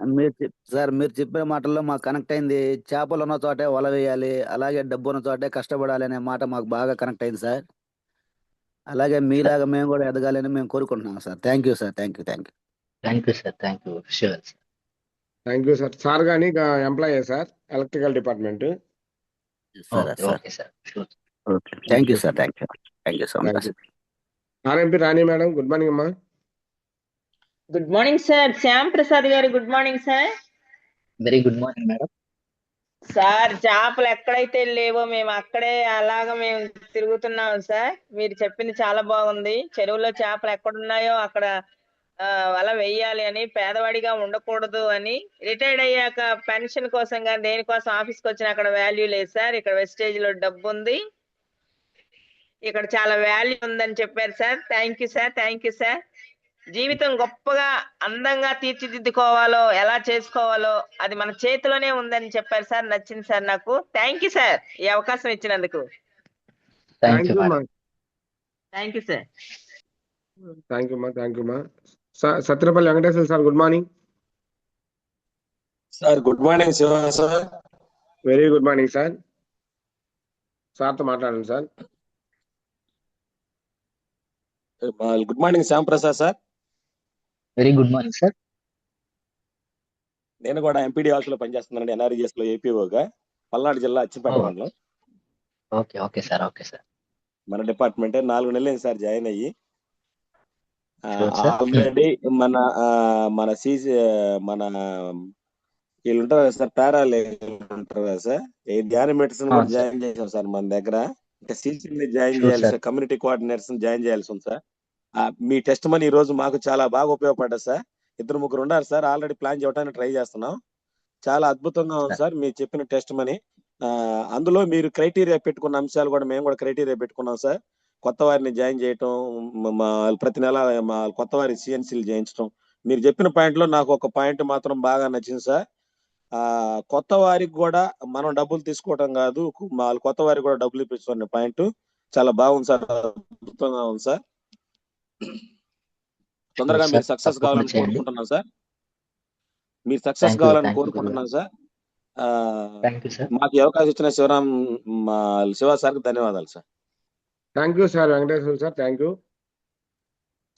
మీరు చెప్పిన మాటల్లో మాకు కనెక్ట్ అయింది. చేపలు ఉన్న చోటే వల వేయాలి, అలాగే డబ్బు ఉన్న చోటే కష్టపడాలి అనే మాట మాకు బాగా కనెక్ట్ అయింది సార్. అలాగే మీలాగా మేము కూడా ఎదగాలని మేము కోరుకుంటున్నాం sir. Thank you sir. Thank you thank you sir. Thank you. Sure sir. Thank you sir. Sir కానీ employee sir, electrical department. Okay sir. Sure. Thank you sir. Thank you so much. RMP Rani madam, good morning అమ్మా. Good morning sir. Shyam Prasad గారు, good morning sir. Very good morning madam. Sir, చేపలు ఎక్కడైతే లేవో మేము అక్కడే అలాగా మేము తిరుగుతున్నాం సార్. మీరు చెప్పింది చాలా బాగుంది. చెరువులో చేపలు ఎక్కడున్నాయో అక్కడ వల వెయ్యాలి అని, పేదవాడిగా ఉండకూడదు అని. రిటైర్డ్ అయ్యాక పెన్షన్ కోసం కానీ దేనికోసం ఆఫీస్కి వచ్చిన అక్కడ వాల్యూ లేదు సార్. ఇక్కడ వెస్టేజ్ లో డబ్బు ఉంది, ఇక్కడ చాలా వాల్యూ ఉందని చెప్పారు sir. Thank you sir. Thank you sir. జీవితం గొప్పగా అందంగా తీర్చిదిద్దుకోవాలో, ఎలా చేసుకోవాలో అది మన చేతిలోనే ఉందని చెప్పారు సార్. నచ్చింది సార్ నాకు. థ్యాంక్ యూ సార్, ఈ అవకాశం ఇచ్చినందుకు. Thank you madam. Thank you sir. Thank you మా, థ్యాంక్ యూ మా. Satyapalli Venkateswara sir, good morning. Sir good morning Shiva sir. Very good morning sir. సార్తో మాట్లాడండి sir. Good morning Shyam Prasad sir. Very good morning sir. నేను కూడా MPD office లో పనిచేస్తున్నానండి, NREGS లో ఏపీఓగా, పల్నాడు జిల్లా అచ్చిపేట మండలం. Okay sir. Okay sir. మన డిపార్ట్మెంట్ 4 నెలలు అయింది సార్ జాయిన్ అయ్యి. Sure, sir. ఆల్రెడీ మన సీసీ మన వీళ్ళు ఉంటారు కదా సార్, పారాలు ఉంటారు కదా సార్, ధ్యాన మెడిసిన్ కూడా sir. జాయిన్ చేసాం సార్ మన దగ్గర. ఇంకా సీసీని జాయిన్ Sure, చేయాలి sir. Sir, community coordinators join చేయాల్సి ఉంది సార్. మీ టెస్ట్ మనీ ఈ రోజు మాకు చాలా బాగా ఉపయోగపడ్డది సార్. 2-3 ఉన్నారు సార్, ఆల్రెడీ ప్లాన్ చేయడానికి ట్రై చేస్తున్నాం. చాలా అద్భుతంగా ఉంది సార్ మీరు చెప్పిన టెస్ట్ మనీ. అందులో మీరు క్రైటీరియా పెట్టుకున్న అంశాలు కూడా మేము కూడా క్రైటీరియా పెట్టుకున్నాం సార్. కొత్త వారిని జాయిన్ చేయటం, ప్రతి నెల కొత్త వారి సిఎన్సీలు చేయించడం. మీరు చెప్పిన పాయింట్లో నాకు ఒక పాయింట్ మాత్రం బాగా నచ్చింది సార్. కొత్త వారికి కూడా మనం డబ్బులు తీసుకోవటం కాదు, కొత్త వారికి కూడా డబ్బులు ఇప్పించుకునే పాయింట్ చాలా బాగుంది సార్, అద్భుతంగా ఉంది సార్. తొందరగా మీరు సక్సెస్ కావాలని కోరుకుంటున్నాను సార్. మీరు సక్సెస్ కావాలని కోరుకుంటున్నాను సార్. మాకు ఈ అవకాశం ఇచ్చిన శివ సార్కి ధన్యవాదాలు sir. Thank you sir Venkateswara sir. Thank you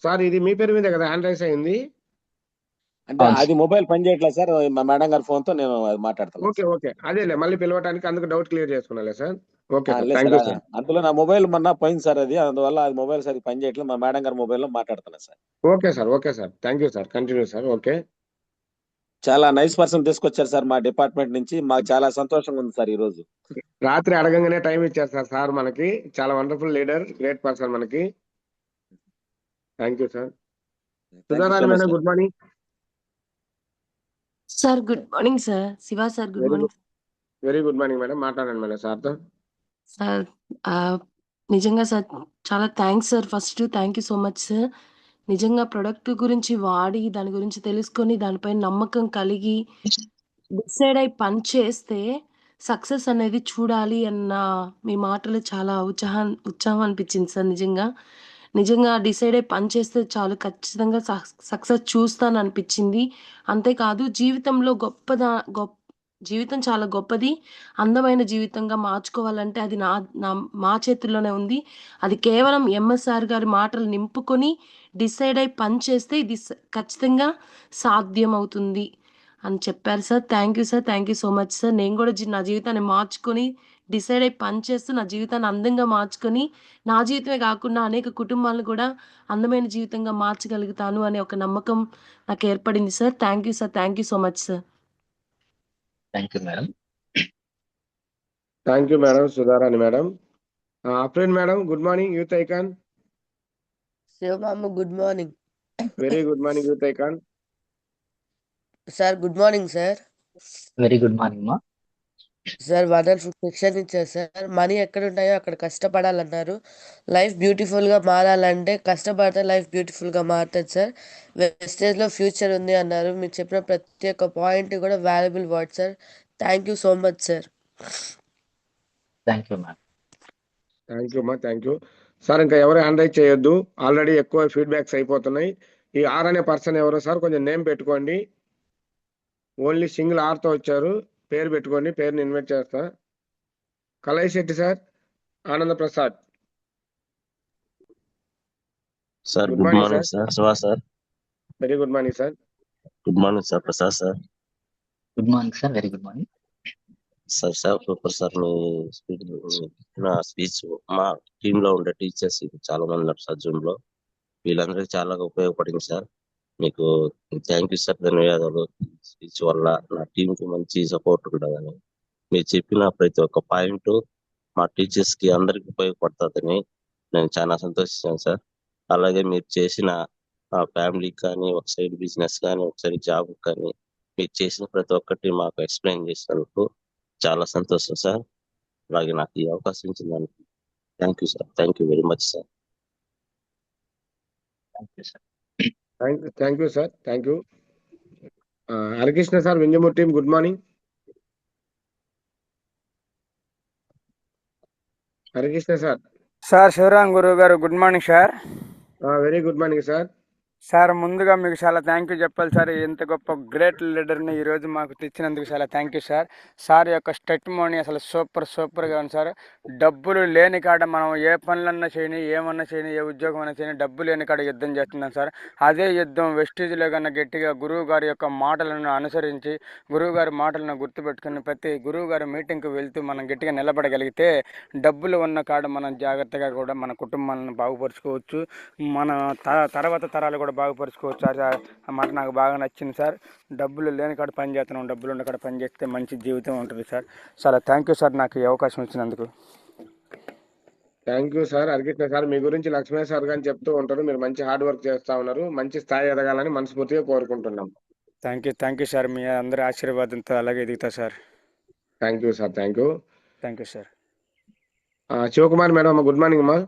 sir. ఇది మీ పేరు మీద కదా హ్యాండ్ రైస్ అయింది? అంటే అది మొబైల్ పని చేయట్లేదు సార్, మా మేడం గారి ఫోన్ తో నేను మాట్లాడతాను. ఓకే అదేలే, మళ్ళీ పిలవడానికి అందుకు డౌట్ క్లియర్ చేసుకున్నాలే sir. Okay thank you sir. అందులో నా మొబైల్ మొన్న పోయింది సార్, అది అందువల్ల అది మొబైల్ సార్ పని చేయట్లేదు, మా మేడం గారి మొబైల్ లో మాట్లాడుతున్నాను sir. Okay sir. Thank you sir. Continue sir. Okay. చాలా నైస్ పర్సన్ తీసుకొచ్చారు సార్ మా డిపార్ట్మెంట్ నుంచి, మాకు చాలా సంతోషంగా ఉంది సార్. ఈ రోజు రాత్రి అడగంగానే టైం ఇచ్చారు సార్ మనకి. చాలా వండర్ఫుల్ లీడర్, గ్రేట్ పర్సన్ మనకి. Thank you sir. Sudharani madam, good morning sir. Good morning sir. Shiva sir, good morning. Very good morning madam. మాట్లాడండి మేడం సార్తో. సార్ నిజంగా సార్ చాలా thanks sir. First thank you so much sir. నిజంగా product గురించి వాడి దాని గురించి తెలుసుకొని దానిపై నమ్మకం కలిగి డిసైడ్ అయి పని చేస్తే సక్సెస్ అనేది చూడాలి అన్న మీ మాటలు చాలా ఉత్సాహం అనిపించింది సార్. నిజంగా డిసైడ్ అయి పని చేస్తే చాలు, ఖచ్చితంగా సక్సెస్ చూస్తాను అనిపించింది. అంతేకాదు జీవితంలో జీవితం చాలా గొప్పది, అందమైన జీవితంగా మార్చుకోవాలంటే అది మా చేతుల్లోనే ఉంది. అది కేవలం ఎంఎస్ఆర్ గారి మాటలు నింపుకొని డిసైడ్ అయి పని చేస్తే ఇది ఖచ్చితంగా సాధ్యం అవుతుంది అని చెప్పారు sir. Thank you sir. Thank you so much sir. నేను కూడా నా జీవితాన్ని మార్చుకొని డిసైడ్ అయి పని చేస్తూ నా జీవితాన్ని అందంగా మార్చుకొని, నా జీవితమే కాకుండా అనేక కుటుంబాలను కూడా అందమైన జీవితంగా మార్చగలుగుతాను అనే ఒక నమ్మకం నాకు ఏర్పడింది sir. Thank you sir. Thank you so much sir. Thank you madam. Thank you madam, Sudharani madam. Afreen madam, good morning youth icon. శివమామ good morning very good morning youth icon. Sir. Good morning sir. Very good morning మా. Sir wonderful section ఇచ్చారు sir. Money ఎక్కడ ఉంటాయో అక్కడ కష్టపడాలన్నారు. Life బ్యూటిఫుల్గా మారాలంటే కష్టపడితే life బ్యూటిఫుల్గా మారుతుంది సార్. వెస్టేజ్లో ఫ్యూచర్ ఉంది అన్నారు. మీరు చెప్పిన ప్రతి ఒక్క పాయింట్ కూడా valuable word sir. Thank you so much sir. Thank you ma'am. Thank you అమ్మా, థ్యాంక్ యూ సార్. ఇంకా ఎవరు హ్యాండ్ రైజ్ చేయొద్దు, ఆల్రెడీ ఎక్కువ ఫీడ్బ్యాక్స్ అయిపోతున్నాయి. ఈ ఆర్ అనే పర్సన్ ఎవరో సార్ కొంచెం నేమ్ పెట్టుకోండి. ఓన్లీ సింగిల్ ఆర్తో వచ్చారు, పేరు పెట్టుకోండి, పేరుని ఇన్వైట్ చేస్తా. Kalai Shetty sir, Ananda Prasad. Sir good good morning morning sir. Sir. Shiva sir. Very good morning sir. Good morning sir. Prasad sir. Good morning sir. Very good morning sir. Sir super sir. మీ speech, నా speech మా team లో ఉండే teachers చాలా మంది ఉన్నారు sir Zoom లో. వీళ్ళందరికీ చాలా ఉపయోగపడింది సార్. మీకు థ్యాంక్ యూ సార్, ధన్యవాదాలు. స్పీచ్ వల్ల నా టీమ్ కి మంచి సపోర్ట్ ఉండదని, మీరు చెప్పిన ప్రతి ఒక్క పాయింట్ మా టీచర్స్ కి అందరికి ఉపయోగపడుతుందని నేను చాలా సంతోషించాను సార్. అలాగే మీరు చేసిన ఫ్యామిలీకి కానీ, ఒక సైడ్ బిజినెస్ కానీ, ఒక సైడ్ జాబ్ కానీ, మీరు చేసిన ప్రతి ఒక్కటి మాకు ఎక్స్ప్లెయిన్ చేసినందుకు చాలా సంతోషం సార్. అలాగే నాకు ఈ అవకాశం ఇచ్చిందానికి thank you sir. Thank you very much sir. Thank you sir. Thank you sir. Thank you. Harikrishna sir, Vinjamur team, good morning. Harikrishna sir. Sir Sivaram గురువు గారు good morning sir. Very good morning sir. Sir ముందుగా మీకు చాలా థ్యాంక్ యూ చెప్పాలి sir. ఇంత గొప్ప great లీడర్ని ఈరోజు మాకు తెచ్చినందుకు చాలా థ్యాంక్ యూ సార్. సార్ యొక్క స్టెట్మోని అసలు సూపర్గా ఉంది సార్. డబ్బులు లేని కాడ మనం ఏ పనులన్నా చేయని, ఏమన్నా చేయని, ఏ ఉద్యోగం అన్నా చేయని, డబ్బు లేని కాడ యుద్ధం చేస్తున్నాం సార్. అదే యుద్ధం వెస్టేజ్లో కన్నా గట్టిగా గురువు గారి యొక్క మాటలను అనుసరించి, గురువు గారి మాటలను గుర్తుపెట్టుకుని ప్రతి గురువు గారి మీటింగ్కి వెళ్తూ మనం గట్టిగా నిలబడగలిగితే డబ్బులు ఉన్న కాడ మనం జాగ్రత్తగా కూడా మన కుటుంబాలను బాగుపరుచుకోవచ్చు, మన తర్వాత తరాలు కూడా బాగుపరుచుకోవచ్చు సార్. ఆ మాట నాకు బాగా నచ్చింది సార్. డబ్బులు లేని కాడ పని చేస్తున్నాం, డబ్బులు ఉన్న కాడ పని చేస్తే మంచి జీవితం ఉంటుంది సార్. చాలా థ్యాంక్ యూ సార్ నాకు ఈ అవకాశం ఇచ్చినందుకు. Thank you sir. Harikrishna sir, మీ గురించి లక్ష్మీ సార్ గాని చెప్తూ ఉంటారు. మీరు మంచి హార్డ్ వర్క్ చేస్తా ఉన్నారు, మంచి స్థాయి ఎదగాలని మనస్ఫూర్తిగా కోరుకుంటున్నాం. Thank you sir. మీ అందరి ఆశీర్వాదంతో అలాగే ఎదుగుతా sir. Thank you sir. Thank you sir. Shivakumar madam, good morning అమ్మా.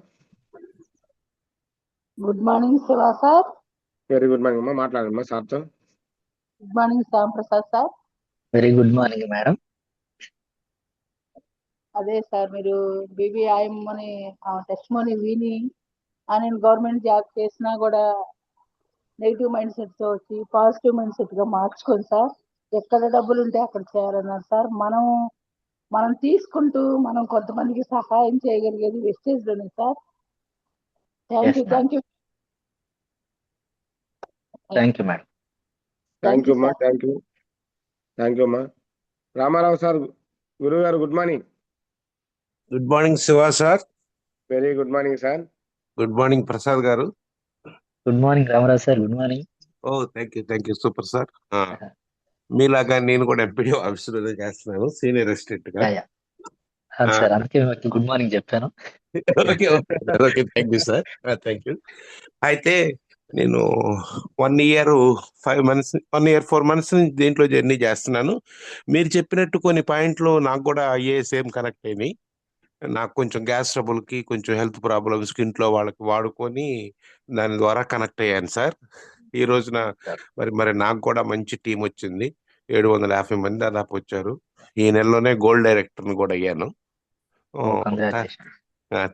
Good morning Shiva sir. Very good morning అమ్మా. మాట్లాడమ్మా సార్తో. Good morning Shyam Prasad sir. Very good morning madam. అదే సార్, మీరు బీబీఐఎం అని టెస్ట్ మనీ విని నేను గవర్నమెంట్ జాబ్ చేసినా కూడా నెగిటివ్ మైండ్ సెట్తో వచ్చి పాజిటివ్ మైండ్ సెట్గా మార్చుకోండి సార్. ఎక్కడ డబ్బులు ఉంటే అక్కడ చేయాలన్నారు సార్. మనం తీసుకుంటూ మనం కొంతమందికి సహాయం చేయగలిగేది వెస్టేజ్లోనే sir. Thank you thank you madam. Thank you అమ్మా. థ్యాంక్ యూ అమ్మా. రామారావు సార్, గురువు గారు, good morning. Good morning Shiva sir. Very good morning sir. Good morning Prasad గారు. Good morning Ramarao sir. Good morning. Oh thank you super sir. మీలాగా నేను కూడా MPD ఆఫీసులోనే చేస్తున్నాను, senior assistant గా. సార్ అందుకే మీకు గుడ్ మార్నింగ్ చెప్పాను. Okay thank you sir. Thank you. అయితే నేను 1 year 4 months నుంచి దీంట్లో జర్నీ చేస్తున్నాను. మీరు చెప్పినట్టు కొన్ని పాయింట్లు నాకు కూడా అయ్యే సేమ్ కనెక్ట్ అయినాయి. నాకు కొంచెం గ్యాస్ ట్రబుల్కి, కొంచెం హెల్త్ ప్రాబ్లమ్స్కి ఇంట్లో వాళ్ళకి వాడుకొని దాని ద్వారా కనెక్ట్ అయ్యాను సార్. ఈ రోజున మరి నాకు కూడా మంచి టీం వచ్చింది. 750 మంది దాదాపు వచ్చారు. ఈ నెలలోనే గోల్డ్ డైరెక్టర్ని కూడా అయ్యాను.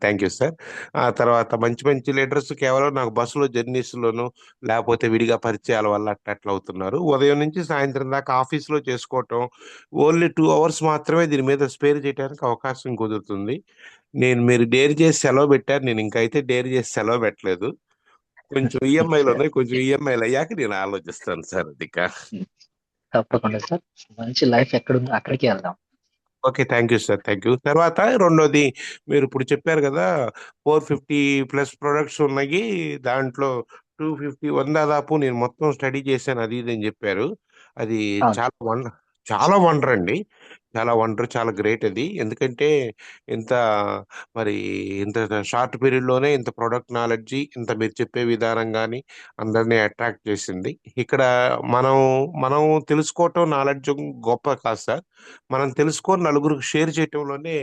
Thank you sir. ఆ తర్వాత మంచి లీడర్స్ కేవలం నాకు బస్సులో జర్నీస్లోను లేకపోతే విడిగా పరిచయాల వల్ల అట్లా అవుతున్నారు. ఉదయం నుంచి సాయంత్రం దాకా ఆఫీస్లో చేసుకోవటం, ఓన్లీ 2 hours మాత్రమే దీని మీద స్పేర్ చేయడానికి అవకాశం కుదురుతుంది. మీరు డేర్ చేసి సెలవు పెట్టారు, నేను ఇంకైతే డేర్ చేసి సెలవు పెట్టలేదు. కొంచెం ఈఎంఐలు ఉన్నాయి, కొంచెం ఈఎంఐలు అయ్యాక నేను ఆలోచిస్తాను సార్. అది తప్పకుండా సార్. మంచి లైఫ్ ఎక్కడుందో అక్కడికి వెళ్దాం. Okay thank you sir. Thank you. తర్వాత రెండోది, మీరు ఇప్పుడు చెప్పారు కదా 450+ ప్రొడక్ట్స్ ఉన్నాయి, దాంట్లో 251 దాదాపు నేను మొత్తం స్టడీ చేశాను అది ఇది అని చెప్పారు. అది చాలా వండర్ అండి. చాలా వండర్, చాలా గ్రేట్ అది. ఎందుకంటే ఇంత మరి ఇంత షార్ట్ పీరియడ్లోనే ఇంత ప్రొడక్ట్ నాలెడ్జి, ఇంత మీరు చెప్పే విధానం కానీ అందరినీ అట్రాక్ట్ చేసింది. ఇక్కడ మనం మనం తెలుసుకోవటం నాలెడ్జ్ గొప్ప కాదు సార్, మనం తెలుసుకొని నలుగురికి షేర్ చేయటంలోనే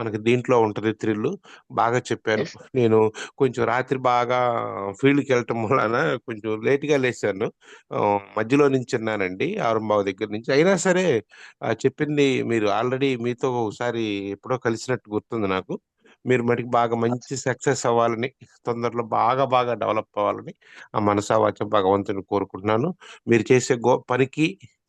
మనకి దీంట్లో ఉంటుంది థ్రిల్. బాగా చెప్పారు. ఎస్ నేను కొంచెం రాత్రి బాగా ఫీల్డ్కి వెళ్ళటం వలన కొంచెం లేట్గా లేచాను. మధ్యలో నుంచి ఉన్నానండి, ఆరంభావ దగ్గర నుంచి. అయినా సరే చెప్పింది మీరు ఆల్రెడీ మీతో ఒకసారి ఎప్పుడో కలిసినట్టు గుర్తుంది నాకు. మీరు మటుకు బాగా మంచి సక్సెస్ అవ్వాలని, తొందరలో బాగా బాగా డెవలప్ అవ్వాలని ఆ మనసా వాచ భగవంతుని కోరుకుంటున్నాను. మీరు చేసే పనికి,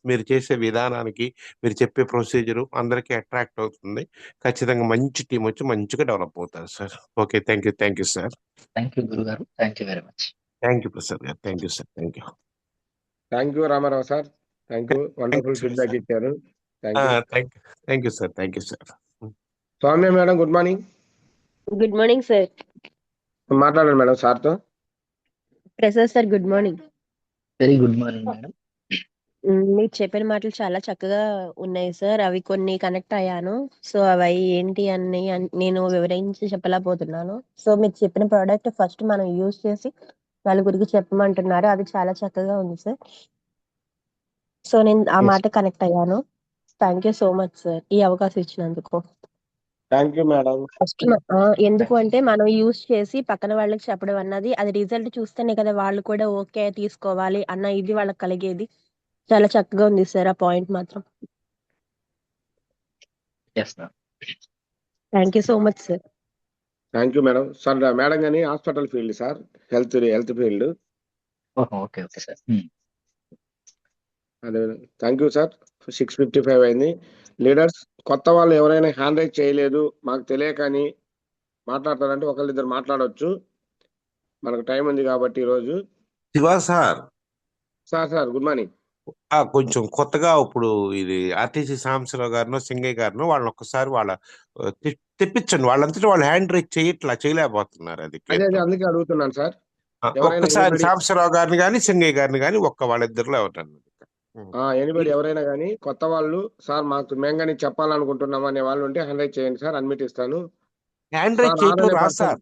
మీరు చేసే విధానానికి, మీరు చెప్పే ప్రొసీజరు అందరికీ అట్రాక్ట్ అవుతుంది. ఖచ్చితంగా మంచి టీం వచ్చి మంచిగా డెవలప్ అవుతారు sir. Okay, thank you sir. Thank you గురుగారు, thank you very much. Thank you Prasad గారు, thank you sir, thank you. Thank you Ramarao sir, thank you, wonderful feedback ఇచ్చారు. Thank you. Thank you sir, thank you sir. Soumya madam, good morning. Good morning sir. మాట్లాడండి madam సార్తో. Prasad sir good morning. Very good morning madam. మీరు చెప్పిన మాటలు చాలా చక్కగా ఉన్నాయి sir. అవి కొన్ని కనెక్ట్ అయ్యాను. సో అవి ఏంటి అని నేను వివరించి చెప్పలేకపోతున్నాను. సో మీరు చెప్పిన ప్రోడక్ట్ ఫస్ట్ మనం యూజ్ చేసి నలుగురికి చెప్పమంటున్నారు, అది చాలా చక్కగా ఉంది సార్. సో నేను ఆ ఎస్ మాట కనెక్ట్ అయ్యాను. Thank you so much sir ఈ అవకాశం ఇచ్చినందుకు. Thank you madam. ఫస్ట్ ఎందుకు అంటే మనం యూజ్ చేసి పక్కన వాళ్ళకి చెప్పడం అన్నది, అది రిజల్ట్ చూస్తేనే కదా వాళ్ళు కూడా ఓకే తీసుకోవాలి అన్న ఇది వాళ్ళకి కలిగేది. చాలా చక్కగా ఉంది సార్ ఆ పాయింట్ మాత్రం. Yes madam. Thank you so much sir. Thank you madam. Sir madam కానీ hospital field sir, health field. ఓహో, ఓకే ఓకే సార్. అదే థ్యాంక్ యూ సార్. 6:55 అయింది. లీడర్స్ కొత్త వాళ్ళు ఎవరైనా హ్యాండ్ రైజ్ చేయలేదు, మాకు తెలియకని మాట్లాడతారంటే ఒకళ్ళిద్దరు మాట్లాడవచ్చు. మనకు టైం ఉంది కాబట్టి ఈరోజు. Shiva sir, sir good morning. కొంచెం కొత్తగా ఇప్పుడు ఇది ఆర్టీసీ సాంబశివరావు గారినో సింగయ్య గారినో వాళ్ళని ఒక్కసారి వాళ్ళ తెప్పించండి. వాళ్ళంతటా వాళ్ళు హ్యాండ్ రైజ్ చేయలేకపోతున్నారు. అది అదే అందుకే అడుగుతున్నాను సార్. ఒక్కసారి సాంబశివరావు గారిని కానీ సింగయ్య గారిని కానీ వాళ్ళిద్దరిలో ఎవరన్నా ఎనీబడి ఎవరైనా కానీ కొత్త వాళ్ళు సార్ మాకు మేము కానీ చెప్పాలనుకుంటున్నాం అనే వాళ్ళు ఉంటే హ్యాండ్ రైజ్ చేయండి సార్, అన్మ్యూట్ ఇస్తాను. హ్యాండ్ రైజ్ చేయటం రాదు సార్,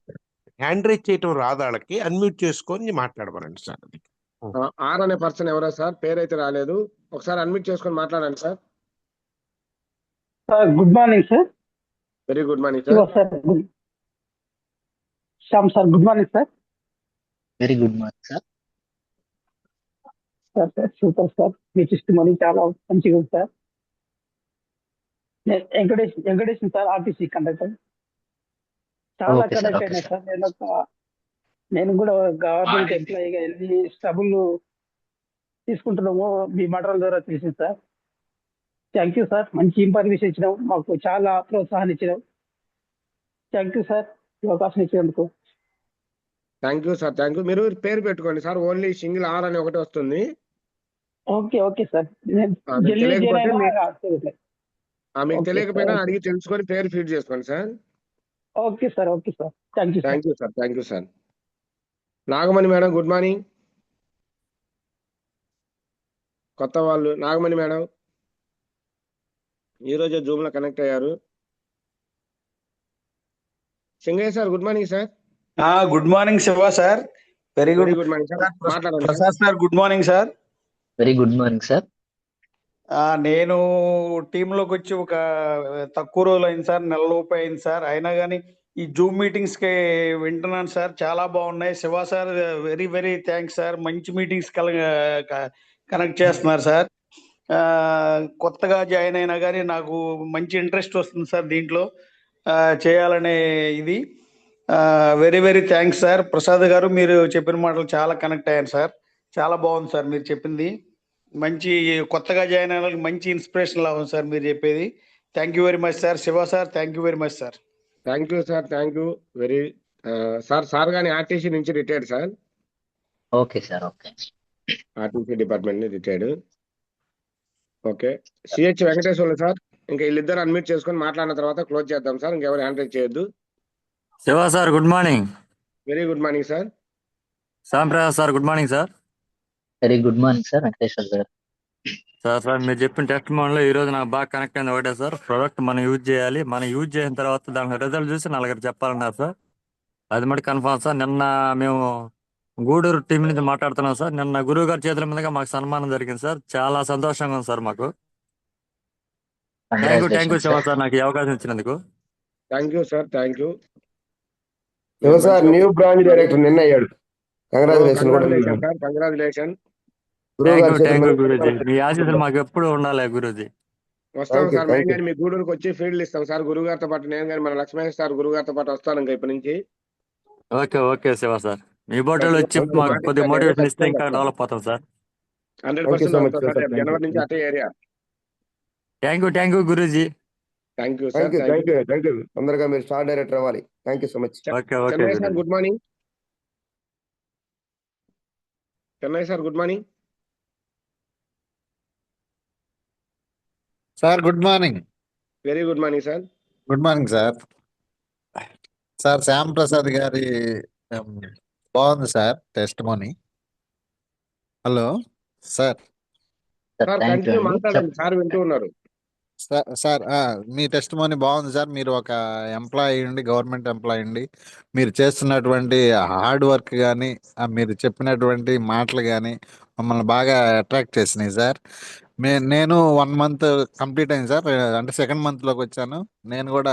హ్యాండ్ రైజ్ చేయటం రాదు వాళ్ళకి, అన్మ్యూట్ చేసుకొని మాట్లాడమనండి సార్. అది ఆర్ అనే పర్సన్ ఎవరో సార్, పేరైతే రాలేదు, ఒకసారి అన్మ్యూట్ చేసుకొని మాట్లాడండి sir. Good morning sir. Very good morning sir. Shyam sir good morning sir. Very good morning sir. Sir super sir, మీ టెస్టిమనీ చాలా మంచిగా ఉంది sir. Venkatesh sir, RTC conductor. చాలా కనెక్ట్ అయినా సార్. నేను కూడా గవర్నమెంట్ ఎంప్లాయీగా వెళ్ళి స్టబుల్ తీసుకుంటున్నాము మీ మాటల ద్వారా తెలిసింది సార్. థ్యాంక్ యూ సార్, మంచి ఇన్ఫర్మేషన్ ఇచ్చినాం, మాకు చాలా ప్రోత్సాహాన్ని ఇచ్చినాం. థ్యాంక్ యూ సార్ ఈ అవకాశం ఇచ్చినందుకు. Thank you sir, thank you. మీరు పేరు పెట్టుకోండి సార్, ఓన్లీ సింగిల్ ఆర్ అని ఒకటి వస్తుంది. Okay sir. మీకు తెలియకపోయినా అడిగి తెలుసుకొని పేరు ఫీడ్ చేసుకోండి sir. Okay sir. Thank you sir, thank you sir. Nagamani madam good morning. కొత్త వాళ్ళు నాగమణి మేడం ఈరోజే జూమ్ లో కనెక్ట్ అయ్యారు. Singaiah sir good morning sir. Good morning Shiva sir. Very good morning sir. మాట్లాడండి Prasad sir. Good morning sir. Very good morning sir. నేను టీంలోకి వచ్చి ఒక తక్కువ రోజులు అయింది సార్, నెల లోపు అయింది సార్. అయినా కానీ ఈ జూమ్ మీటింగ్స్ కి వింటున్నాను సార్, చాలా బాగున్నాయి. Shiva sir very very thanks sir, మంచి మీటింగ్స్ కనెక్ట్ చేస్తున్నారు సార్. కొత్తగా జాయిన్ అయినా కానీ నాకు మంచి ఇంట్రెస్ట్ వస్తుంది సార్ దీంట్లో చేయాలనే ఇది. Very very thanks sir. Prasad గారు మీరు చెప్పిన మాటలు చాలా కనెక్ట్ అయ్యాను సార్, చాలా బాగుంది సార్ మీరు చెప్పింది. మంచి కొత్తగా జాయిన్ అయిన వాళ్ళకి మంచి ఇన్స్పిరేషన్ లాగా ఉంది సార్ మీరు చెప్పేది. Thank you very much sir. Shiva sir thank you very much sir. Thank you sir, thank you very sir కానీ ఆర్టీసీ నుంచి retired sir. Okay sir, okay. RTC department retired. Okay. CH Venkateswarlu sir, ఇంకా వీళ్ళిద్దరు unmute చేసుకొని మాట్లాడిన తర్వాత close చేద్దాం sir, ఇంకెవరు hand raise చేయొద్దు. Shiva sir good morning. Very good morning sir. Sampraday sir good morning sir. Very good morning sir. Venkateshwar sir. Sir మీరు చెప్పిన టెస్ట్ మోడ్లో ఈ రోజు నాకు బాగా కనెక్ట్ అయింది ఒకటే సార్, ప్రొడక్ట్ మనం యూజ్ చేయాలి, మనం యూజ్ చేసిన తర్వాత దాని రిజల్ట్ చూసి నలుగురు చెప్పాలన్నారు సార్. అది మటు కన్ఫామ్ సార్. నిన్న మేము గూడూరు టీం నుంచి మాట్లాడుతున్నాం సార్. నిన్న గురువు గారి చేతుల మీదుగా మాకు సన్మానం జరిగింది సార్. చాలా సంతోషంగా ఉంది సార్ మాకు. Thank you congratulation Shiva sir. Sir నాకు ఈ అవకాశం ఇచ్చినందుకు. Thank you sir, thank you. Shiva sir new branch director నిన్న అయ్యాడు. కంగ్రాచులేషన్ కూడా కంగ్రాచులేషన్ సార్, కంగ్రాచులేషన్. గురువు గారి చేతుల థ్యాంక్ యూ మీదుగా గురూజీ. సన్మానం మీ ఆశీస్సులు చేసుకుంటున్నాం. మాకు ఎప్పుడు ఉండాలి గురూజీ. వస్తాం థ్యాంక్ యూ సార్, థ్యాంక్ మేము యూ కానీ మీ గూడూరుకి వచ్చి ఫీల్డ్ ఇస్తాం సార్. గురువు గారితో పాటు నేను కానీ మన లక్ష్మణ్ సార్ గురువు గారితో పాటు వస్తాను ఇంకా ఇప్పటి నుంచి. Okay Shiva sir. మీ బోటోలు వచ్చి ఖచ్చితంగా మాకు మాట కొద్దిగా ఇచ్చాను, నేను మోటివేషన్ ఇస్తే ఖచ్చితంగా ఇంకా వస్తాను. డెవలప్ అవుతాం సార్. 100% సో మచ్ వస్తాం సార్. సార్. రేపు జనవరి నుంచి అటే ఏరియా. థ్యాంక్ యూ గురూజీ. Thank you sir, thank you. తొందరగా మీరు స్టార్ డైరెక్టర్ అవ్వాలి. Thank you so much. Chennai sir గురూజీ. Good morning. Chennai sir good morning. Sir good morning. Very good morning sir. Good morning sir. Sir Shyam Prasad గారి బాగుంది sir testimony. Hello sir. Sir continue మాట్లాడండి, sir వింటూ ఉన్నారు. Sir మీ test Moni బాగుంది sir. మీరు ఒక employee ఉండి, గవర్నమెంట్ ఎంప్లాయీ ఉండి, మీరు చేస్తున్నటువంటి హార్డ్ వర్క్ కానీ, మీరు చెప్పినటువంటి మాటలు కానీ మమ్మల్ని బాగా అట్రాక్ట్ చేసినాయి సార్. నేను 1 month కంప్లీట్ అయింది సార్. అంటే సెకండ్ మంత్లోకి వచ్చాను. నేను కూడా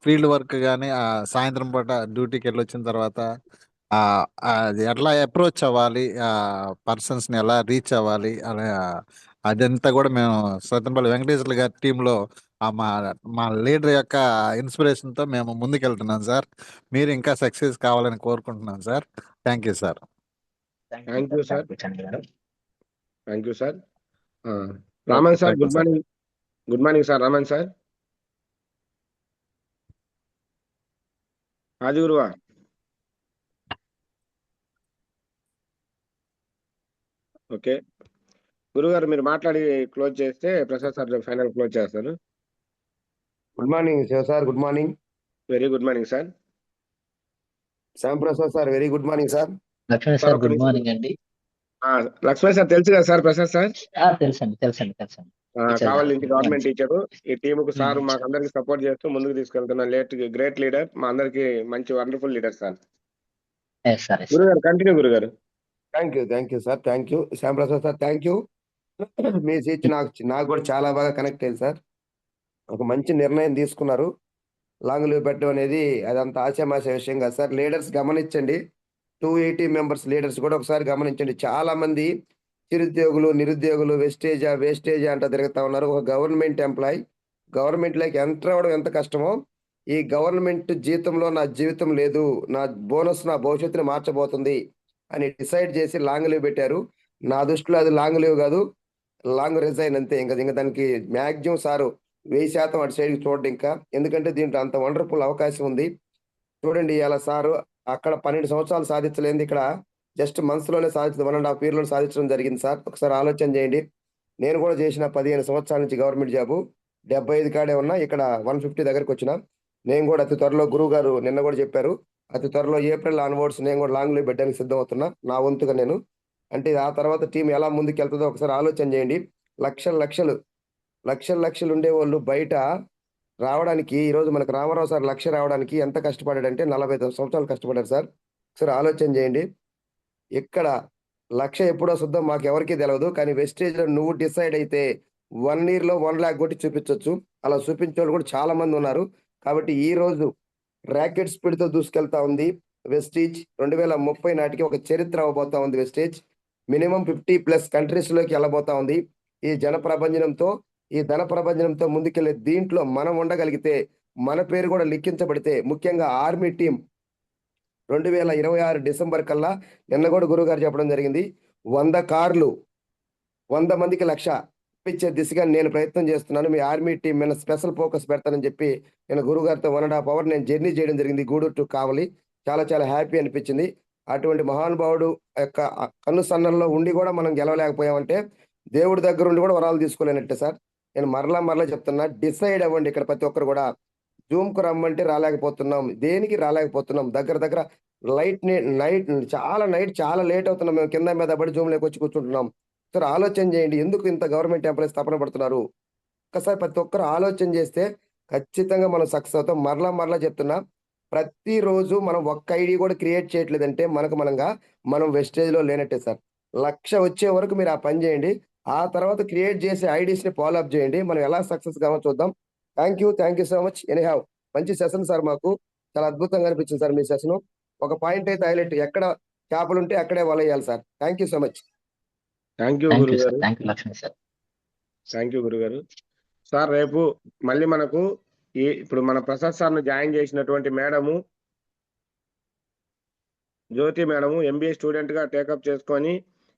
ఫీల్డ్ వర్క్ కానీ సాయంత్రం పూట డ్యూటీకి వెళ్ళి వచ్చిన తర్వాత అది ఎట్లా అప్రోచ్ అవ్వాలి, పర్సన్స్ని ఎలా రీచ్ అవ్వాలి, అలా అదంతా కూడా మేము సత్తంపల్లి వెంకటేశ్వర్లు గారి టీంలో మా లీడర్ యొక్క ఇన్స్పిరేషన్తో మేము ముందుకెళ్తున్నాం సార్. మీరు ఇంకా సక్సెస్ కావాలని కోరుకుంటున్నాం sir. Thank you sir. Thank you sir, thank you sir. Raman sir good morning. Good morning sir Raman sir. Adi గురువా. ఓకే గురుగారు మీరు మాట్లాడి క్లోజ్ చేస్తే ప్రసాద్ సార్ ఫైనల్ క్లోజ్ చేస్తారు. Good morning Shiva sir. Good morning. Very good morning sir. Shyam Prasad sir very good morning sir. Lakshman sir good morning అండి. Lakshman sir తెలుసు కదా sir Prasad sir? తెలుసండి. కావాలి నుంచి గవర్నమెంట్ టీచరు. ఈ టీముకు సార్ మాకు అందరికి సపోర్ట్ చేస్తూ ముందుకు తీసుకెళ్తున్న గ్రేట్ లీడర్, మా అందరికి మంచి వండర్ఫుల్ లీడర్ సార్. గురుగారు కంటిన్యూ గురుగారు. Thank you sir. Thank you Shyam Prasad sir. Thank you. Me seat నాకు కూడా చాలా బాగా కనెక్ట్ అయింది సార్. ఒక మంచి నిర్ణయం తీసుకున్నారు. లాంగ్ లీవ్ పెట్టడం అనేది అదంత ఆశామాష విషయం కాదు సార్. లీడర్స్ గమనించండి, 280 మెంబర్స్ లీడర్స్ కూడా ఒకసారి గమనించండి. చాలా మంది చిరుద్యోగులు, నిరుద్యోగులు వేస్టేజా అంట తిరుగుతా ఉన్నారు. ఒక గవర్నమెంట్ ఎంప్లాయీ గవర్నమెంట్లోకి ఎంటర్ అవ్వడం ఎంత కష్టమో, ఈ గవర్నమెంట్ జీతంలో నా జీవితం లేదు, నా బోనస్ నా భవిష్యత్తుని మార్చబోతుంది అని డిసైడ్ చేసి లాంగ్ లీవ్ పెట్టారు. నా దృష్టిలో అది లాంగ్ లీవ్ కాదు, లాంగ్ రిజైన్ అంతే. ఇంకా దానికి మ్యాక్సిమం సారు 1000% అటు సైడ్కి చూడండి. ఇంకా ఎందుకంటే దీంట్లో అంత వండర్ఫుల్ అవకాశం ఉంది. చూడండి ఇలా సారు అక్కడ 12 సంవత్సరాలు సాధించలేదు, ఇక్కడ జస్ట్ మంత్స్లోనే సాధించడం, 1.5 yearలో సాధించడం జరిగింది సార్. ఒకసారి ఆలోచన చేయండి. నేను కూడా చేసిన 15 సంవత్సరాల నుంచి గవర్నమెంట్ జాబు, 75 కాడే ఉన్నా, ఇక్కడ 150 దగ్గరకు వచ్చిన. నేను కూడా అతి త్వరలో గురువు గారు నిన్న కూడా చెప్పారు, అతి త్వరలో ఏప్రిల్ ఆన్వర్డ్స్ నేను కూడా లాంగ్ లీవ్ పెట్టడానికి సిద్ధం అవుతున్నా నా వంతుగా నేను. అంటే ఆ తర్వాత టీం ఎలా ముందుకు వెళ్తుందో ఒకసారి ఆలోచన చేయండి. లక్షలు ఉండేవాళ్ళు బయట రావడానికి, ఈరోజు మనకు రామారావు సార్ 1,00,000 రావడానికి ఎంత కష్టపడాడంటే 45 సంవత్సరాలు కష్టపడ్డారు సార్. ఒకసారి ఆలోచన చేయండి. ఇక్కడ 1,00,000 ఎప్పుడో వస్తుందో మాకు ఎవరికీ తెలియదు, కానీ వెస్టేజ్లో నువ్వు డిసైడ్ అయితే 1 yearలో 1 lakh కొట్టి చూపించవచ్చు. అలా చూపించే వాళ్ళు కూడా చాలా మంది ఉన్నారు. కాబట్టి ఈ రోజు ర్యాకెట్ స్పీడ్తో దూసుకెళ్తా ఉంది వెస్టేజ్. 2030 నాటికి ఒక చరిత్ర అవ్వబోతా ఉంది వెస్టేజ్. మినిమం 50+ కంట్రీస్లోకి వెళ్ళబోతా ఉంది. ఈ ధన ప్రభంజనంతో ముందుకెళ్లే దీంట్లో మనం ఉండగలిగితే, మన పేరు కూడా లిఖించబడితే, ముఖ్యంగా ఆర్మీ టీం 2026 డిసెంబర్ కల్లా, నిన్న కూడా గురువు గారు చెప్పడం జరిగింది, 100 కార్లు 100 మందికి 1,00,000 ఇప్పించే దిశగా నేను ప్రయత్నం చేస్తున్నాను. మీ ఆర్మీ టీం మీద స్పెషల్ ఫోకస్ పెడతానని చెప్పి నేను గురువు గారితో 1.5 hour నేను జర్నీ చేయడం జరిగింది గూడూరు టు కావలి. చాలా హ్యాపీ అనిపించింది. అటువంటి మహానుభావుడు యొక్క కన్ను సన్నల్లో ఉండి కూడా మనం గెలవలేకపోయామంటే దేవుడి దగ్గర ఉండి కూడా వరాలు తీసుకోలేనట్టే సార్. నేను మరలా చెప్తున్నా, డిసైడ్ అవ్వండి. ఇక్కడ ప్రతి ఒక్కరు కూడా జూమ్కు రమ్మంటే రాలేకపోతున్నాం, దేనికి రాలేకపోతున్నాం. దగ్గర నైట్ చాలా లేట్ అవుతున్నాం. మేము కింద మీద పడి జూమ్లోకి వచ్చి కూర్చుంటున్నాం. సార్ ఆలోచన చేయండి, ఎందుకు ఇంత గవర్నమెంట్ ఎంప్లాయీస్ తపన పడుతున్నారు? ఒక్కసారి ప్రతి ఒక్కరు ఆలోచన చేస్తే ఖచ్చితంగా మనం సక్సెస్ అవుతాం. మరలా చెప్తున్నా, ప్రతిరోజు మనం ఒక్క ఐడి కూడా క్రియేట్ చేయట్లేదంటే మనం వెస్టేజ్లో లేనట్టే సార్. 1,00,000 వచ్చే వరకు మీరు ఆ పని చేయండి. ఆ తర్వాత క్రియేట్ చేసే ఐడీస్ని ఫాలో అప్ చేయండి. మనం ఎలా సక్సెస్ కావాలో చూద్దాం. Thank you so much. Anyhow మంచి సెషన్ సార్, మాకు చాలా అద్భుతంగా అనిపించింది సార్ మీ సెషన్. ఒక పాయింట్ అయితే హైలైట్, ఎక్కడ చేపలు ఉంటే అక్కడే వలయ్యాలి sir. Thank you so much. Thank you thank you గురుగారు. Sir, thank you Lakshman sir. Thank you గురుగారు. సార్ రేపు మళ్ళీ మనకు ఇప్పుడు మన ప్రసాద్ సార్ను జాయిన్ చేసినటువంటి మేడము జ్యోతి మేడము ఎంబీఏ స్టూడెంట్గా టేకప్ చేసుకొని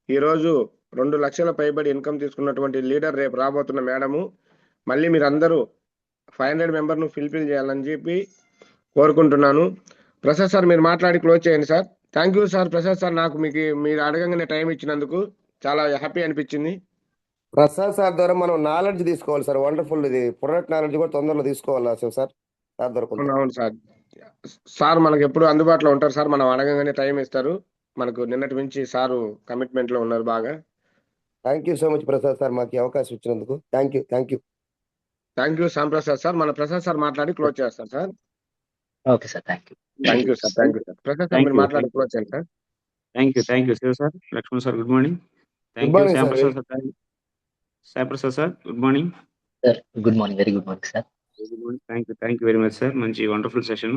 ఈరోజు 2 లక్షల పైబడి ఇన్కమ్ తీసుకున్నటువంటి లీడర్ రేపు రాబోతున్న మేడము. మళ్ళీ మీరందరూ 500 మెంబర్ను ఫిల్ఫిల్ చేయాలని చెప్పి కోరుకుంటున్నాను. ప్రసాద్ సార్ మీరు మాట్లాడి క్లోజ్ చేయండి sir. Thank you sir. Prasad sir, నాకు మీరు అడగంగానే టైం ఇచ్చినందుకు చాలా హ్యాపీ అనిపించింది. ప్రసాద్ సార్ ద్వారా మనం నాలెడ్జ్ తీసుకోవాలి సార్. వండర్ఫుల్, ఇది ప్రొడక్ట్ నాలెడ్జ్ కూడా తొందరలో తీసుకోవాలి సార్. సార్ దొరకదు. అవును సార్. సార్ మనకు ఎప్పుడు అందుబాటులో ఉంటారు సార్. మనం అడగంగానే టైం ఇస్తారు. మనకు నిన్నటి నుంచి సారు కమిట్మెంట్ లో ఉన్నారు బాగా. Thank you so much Prasad sir, మాకు అవకాశం ఇచ్చినందుకు. Thank you Shyam Prasad sir. మన ప్రసాద్ సార్ మాట్లాడి క్లోజ్ చేస్తారు sir. Okay sir, thank you. Thank you sir. Prasad sir మీరు మాట్లాడి క్లోజ్ చేయండి sir. Thank you Shiva sir. Lakshman sir good morning. Thank you Shyam Prasad sir. Shyam Prasad sir good morning. Sir good morning, very good morning sir. Thank you very much sir. మంచి wonderful session.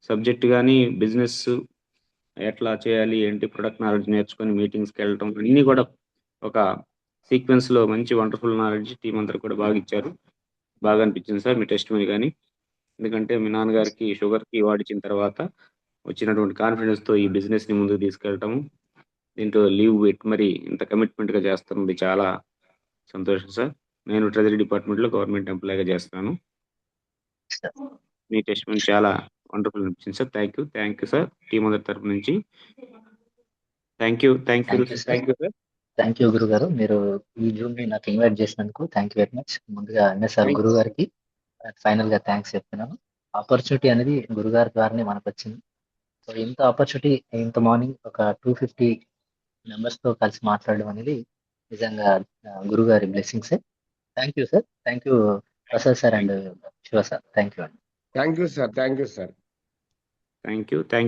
Subject కానీ business ఎట్లా చేయాలి ఏంటి, product knowledge నేర్చుకొని మీటింగ్స్కి వెళ్ళటం అన్నీ కూడా ఒక సీక్వెన్స్లో మంచి వండర్ఫుల్ నాలెడ్జ్ టీం అందరు కూడా బాగా ఇచ్చారు. బాగా అనిపించింది సార్ మీ టెస్ట్ మనీ కానీ. ఎందుకంటే మీ నాన్నగారికి షుగర్కి వాడిచ్చిన తర్వాత వచ్చినటువంటి కాన్ఫిడెన్స్తో ఈ బిజినెస్ని ముందుకు తీసుకెళ్ళటము, దీంట్లో లీవ్ పెట్టి మరి ఇంత కమిట్మెంట్గా చేస్తున్నది చాలా సంతోషం సార్. నేను ట్రెజరీ డిపార్ట్మెంట్లో గవర్నమెంట్ ఎంప్లాయీగా చేస్తాను. మీ టెస్ట్ మనీ చాలా వండర్ఫుల్ అనిపించింది sir. Thank you sir team అందరి తరపు నుంచి. Thank you sir. Thank you గురు గారు, మీరు ఈ జూమ్ ని నాకు ఇన్వైట్ చేసినందుకు థ్యాంక్ యూ వెరీ మచ్. ముందుగా ఎన్ఎస్ఆర్ గురు గారికి ఫైనల్ గా థ్యాంక్స్ చెప్తున్నాను. ఆపర్చునిటీ అనేది గురుగారి ద్వారానే మనకు వచ్చింది. సో ఇంత ఆపర్చునిటీ ఇంత మార్నింగ్ ఒక 250 మెంబర్స్ తో కలిసి మాట్లాడడం అనేది నిజంగా గురుగారి బ్లెస్సింగ్సే. Thank you sir. Thank you Prasad sir and Shiva sir. Thank you అండి. Thank you sir. Thank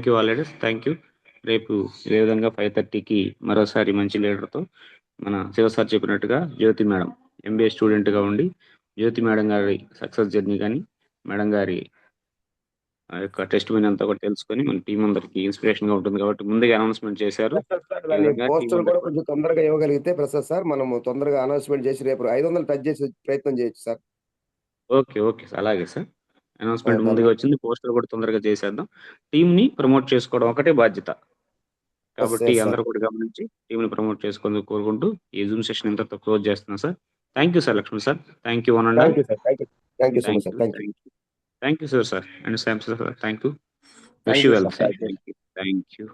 you all leaders. Thank you. రేపు ఇదే విధంగా 5:30కి మరోసారి మంచి లీడర్తో మన శివ సార్ చెప్పినట్టుగా జ్యోతి మేడం ఎంబీఏ స్టూడెంట్గా ఉండి జ్యోతి మేడం గారి సక్సెస్ జర్నీ కానీ మేడం గారి ఆ యొక్క టెస్ట్ మనీ అంతా కూడా తెలుసుకొని మన టీం అందరికి ఇన్స్పిరేషన్ గా ఉంటుంది కాబట్టి ముందుగా అనౌన్స్మెంట్ చేశారు. పోస్టర్ కూడా కొంచెం తొందరగా ఇవ్వగలిగితే ప్రసాద్ సార్, మనం తొందరగా అనౌన్స్మెంట్ చేసి రేపు 500 టచ్ చేసి ప్రయత్నం చేయొచ్చు సార్. ఓకే సార్, అలాగే సార్. అనౌన్స్మెంట్ ముందుగా వచ్చింది, పోస్టర్ కూడా తొందరగా చేసేద్దాం. టీమ్ ని ప్రమోట్ చేసుకోవడం ఒకటే బాధ్యత కాబట్టి అందరూ కూడా గమనించి టీమ్ ని ప్రమోట్ చేసుకొని కోరుకుంటూ ఈ జూమ్ సెషన్ ఇంతతో క్లోజ్ చేస్తున్నాం sir. Thank you sir Lakshman sir. Thank you one and thank you sir and Shyam sir. Thank you. Wish you well sir. Thank you.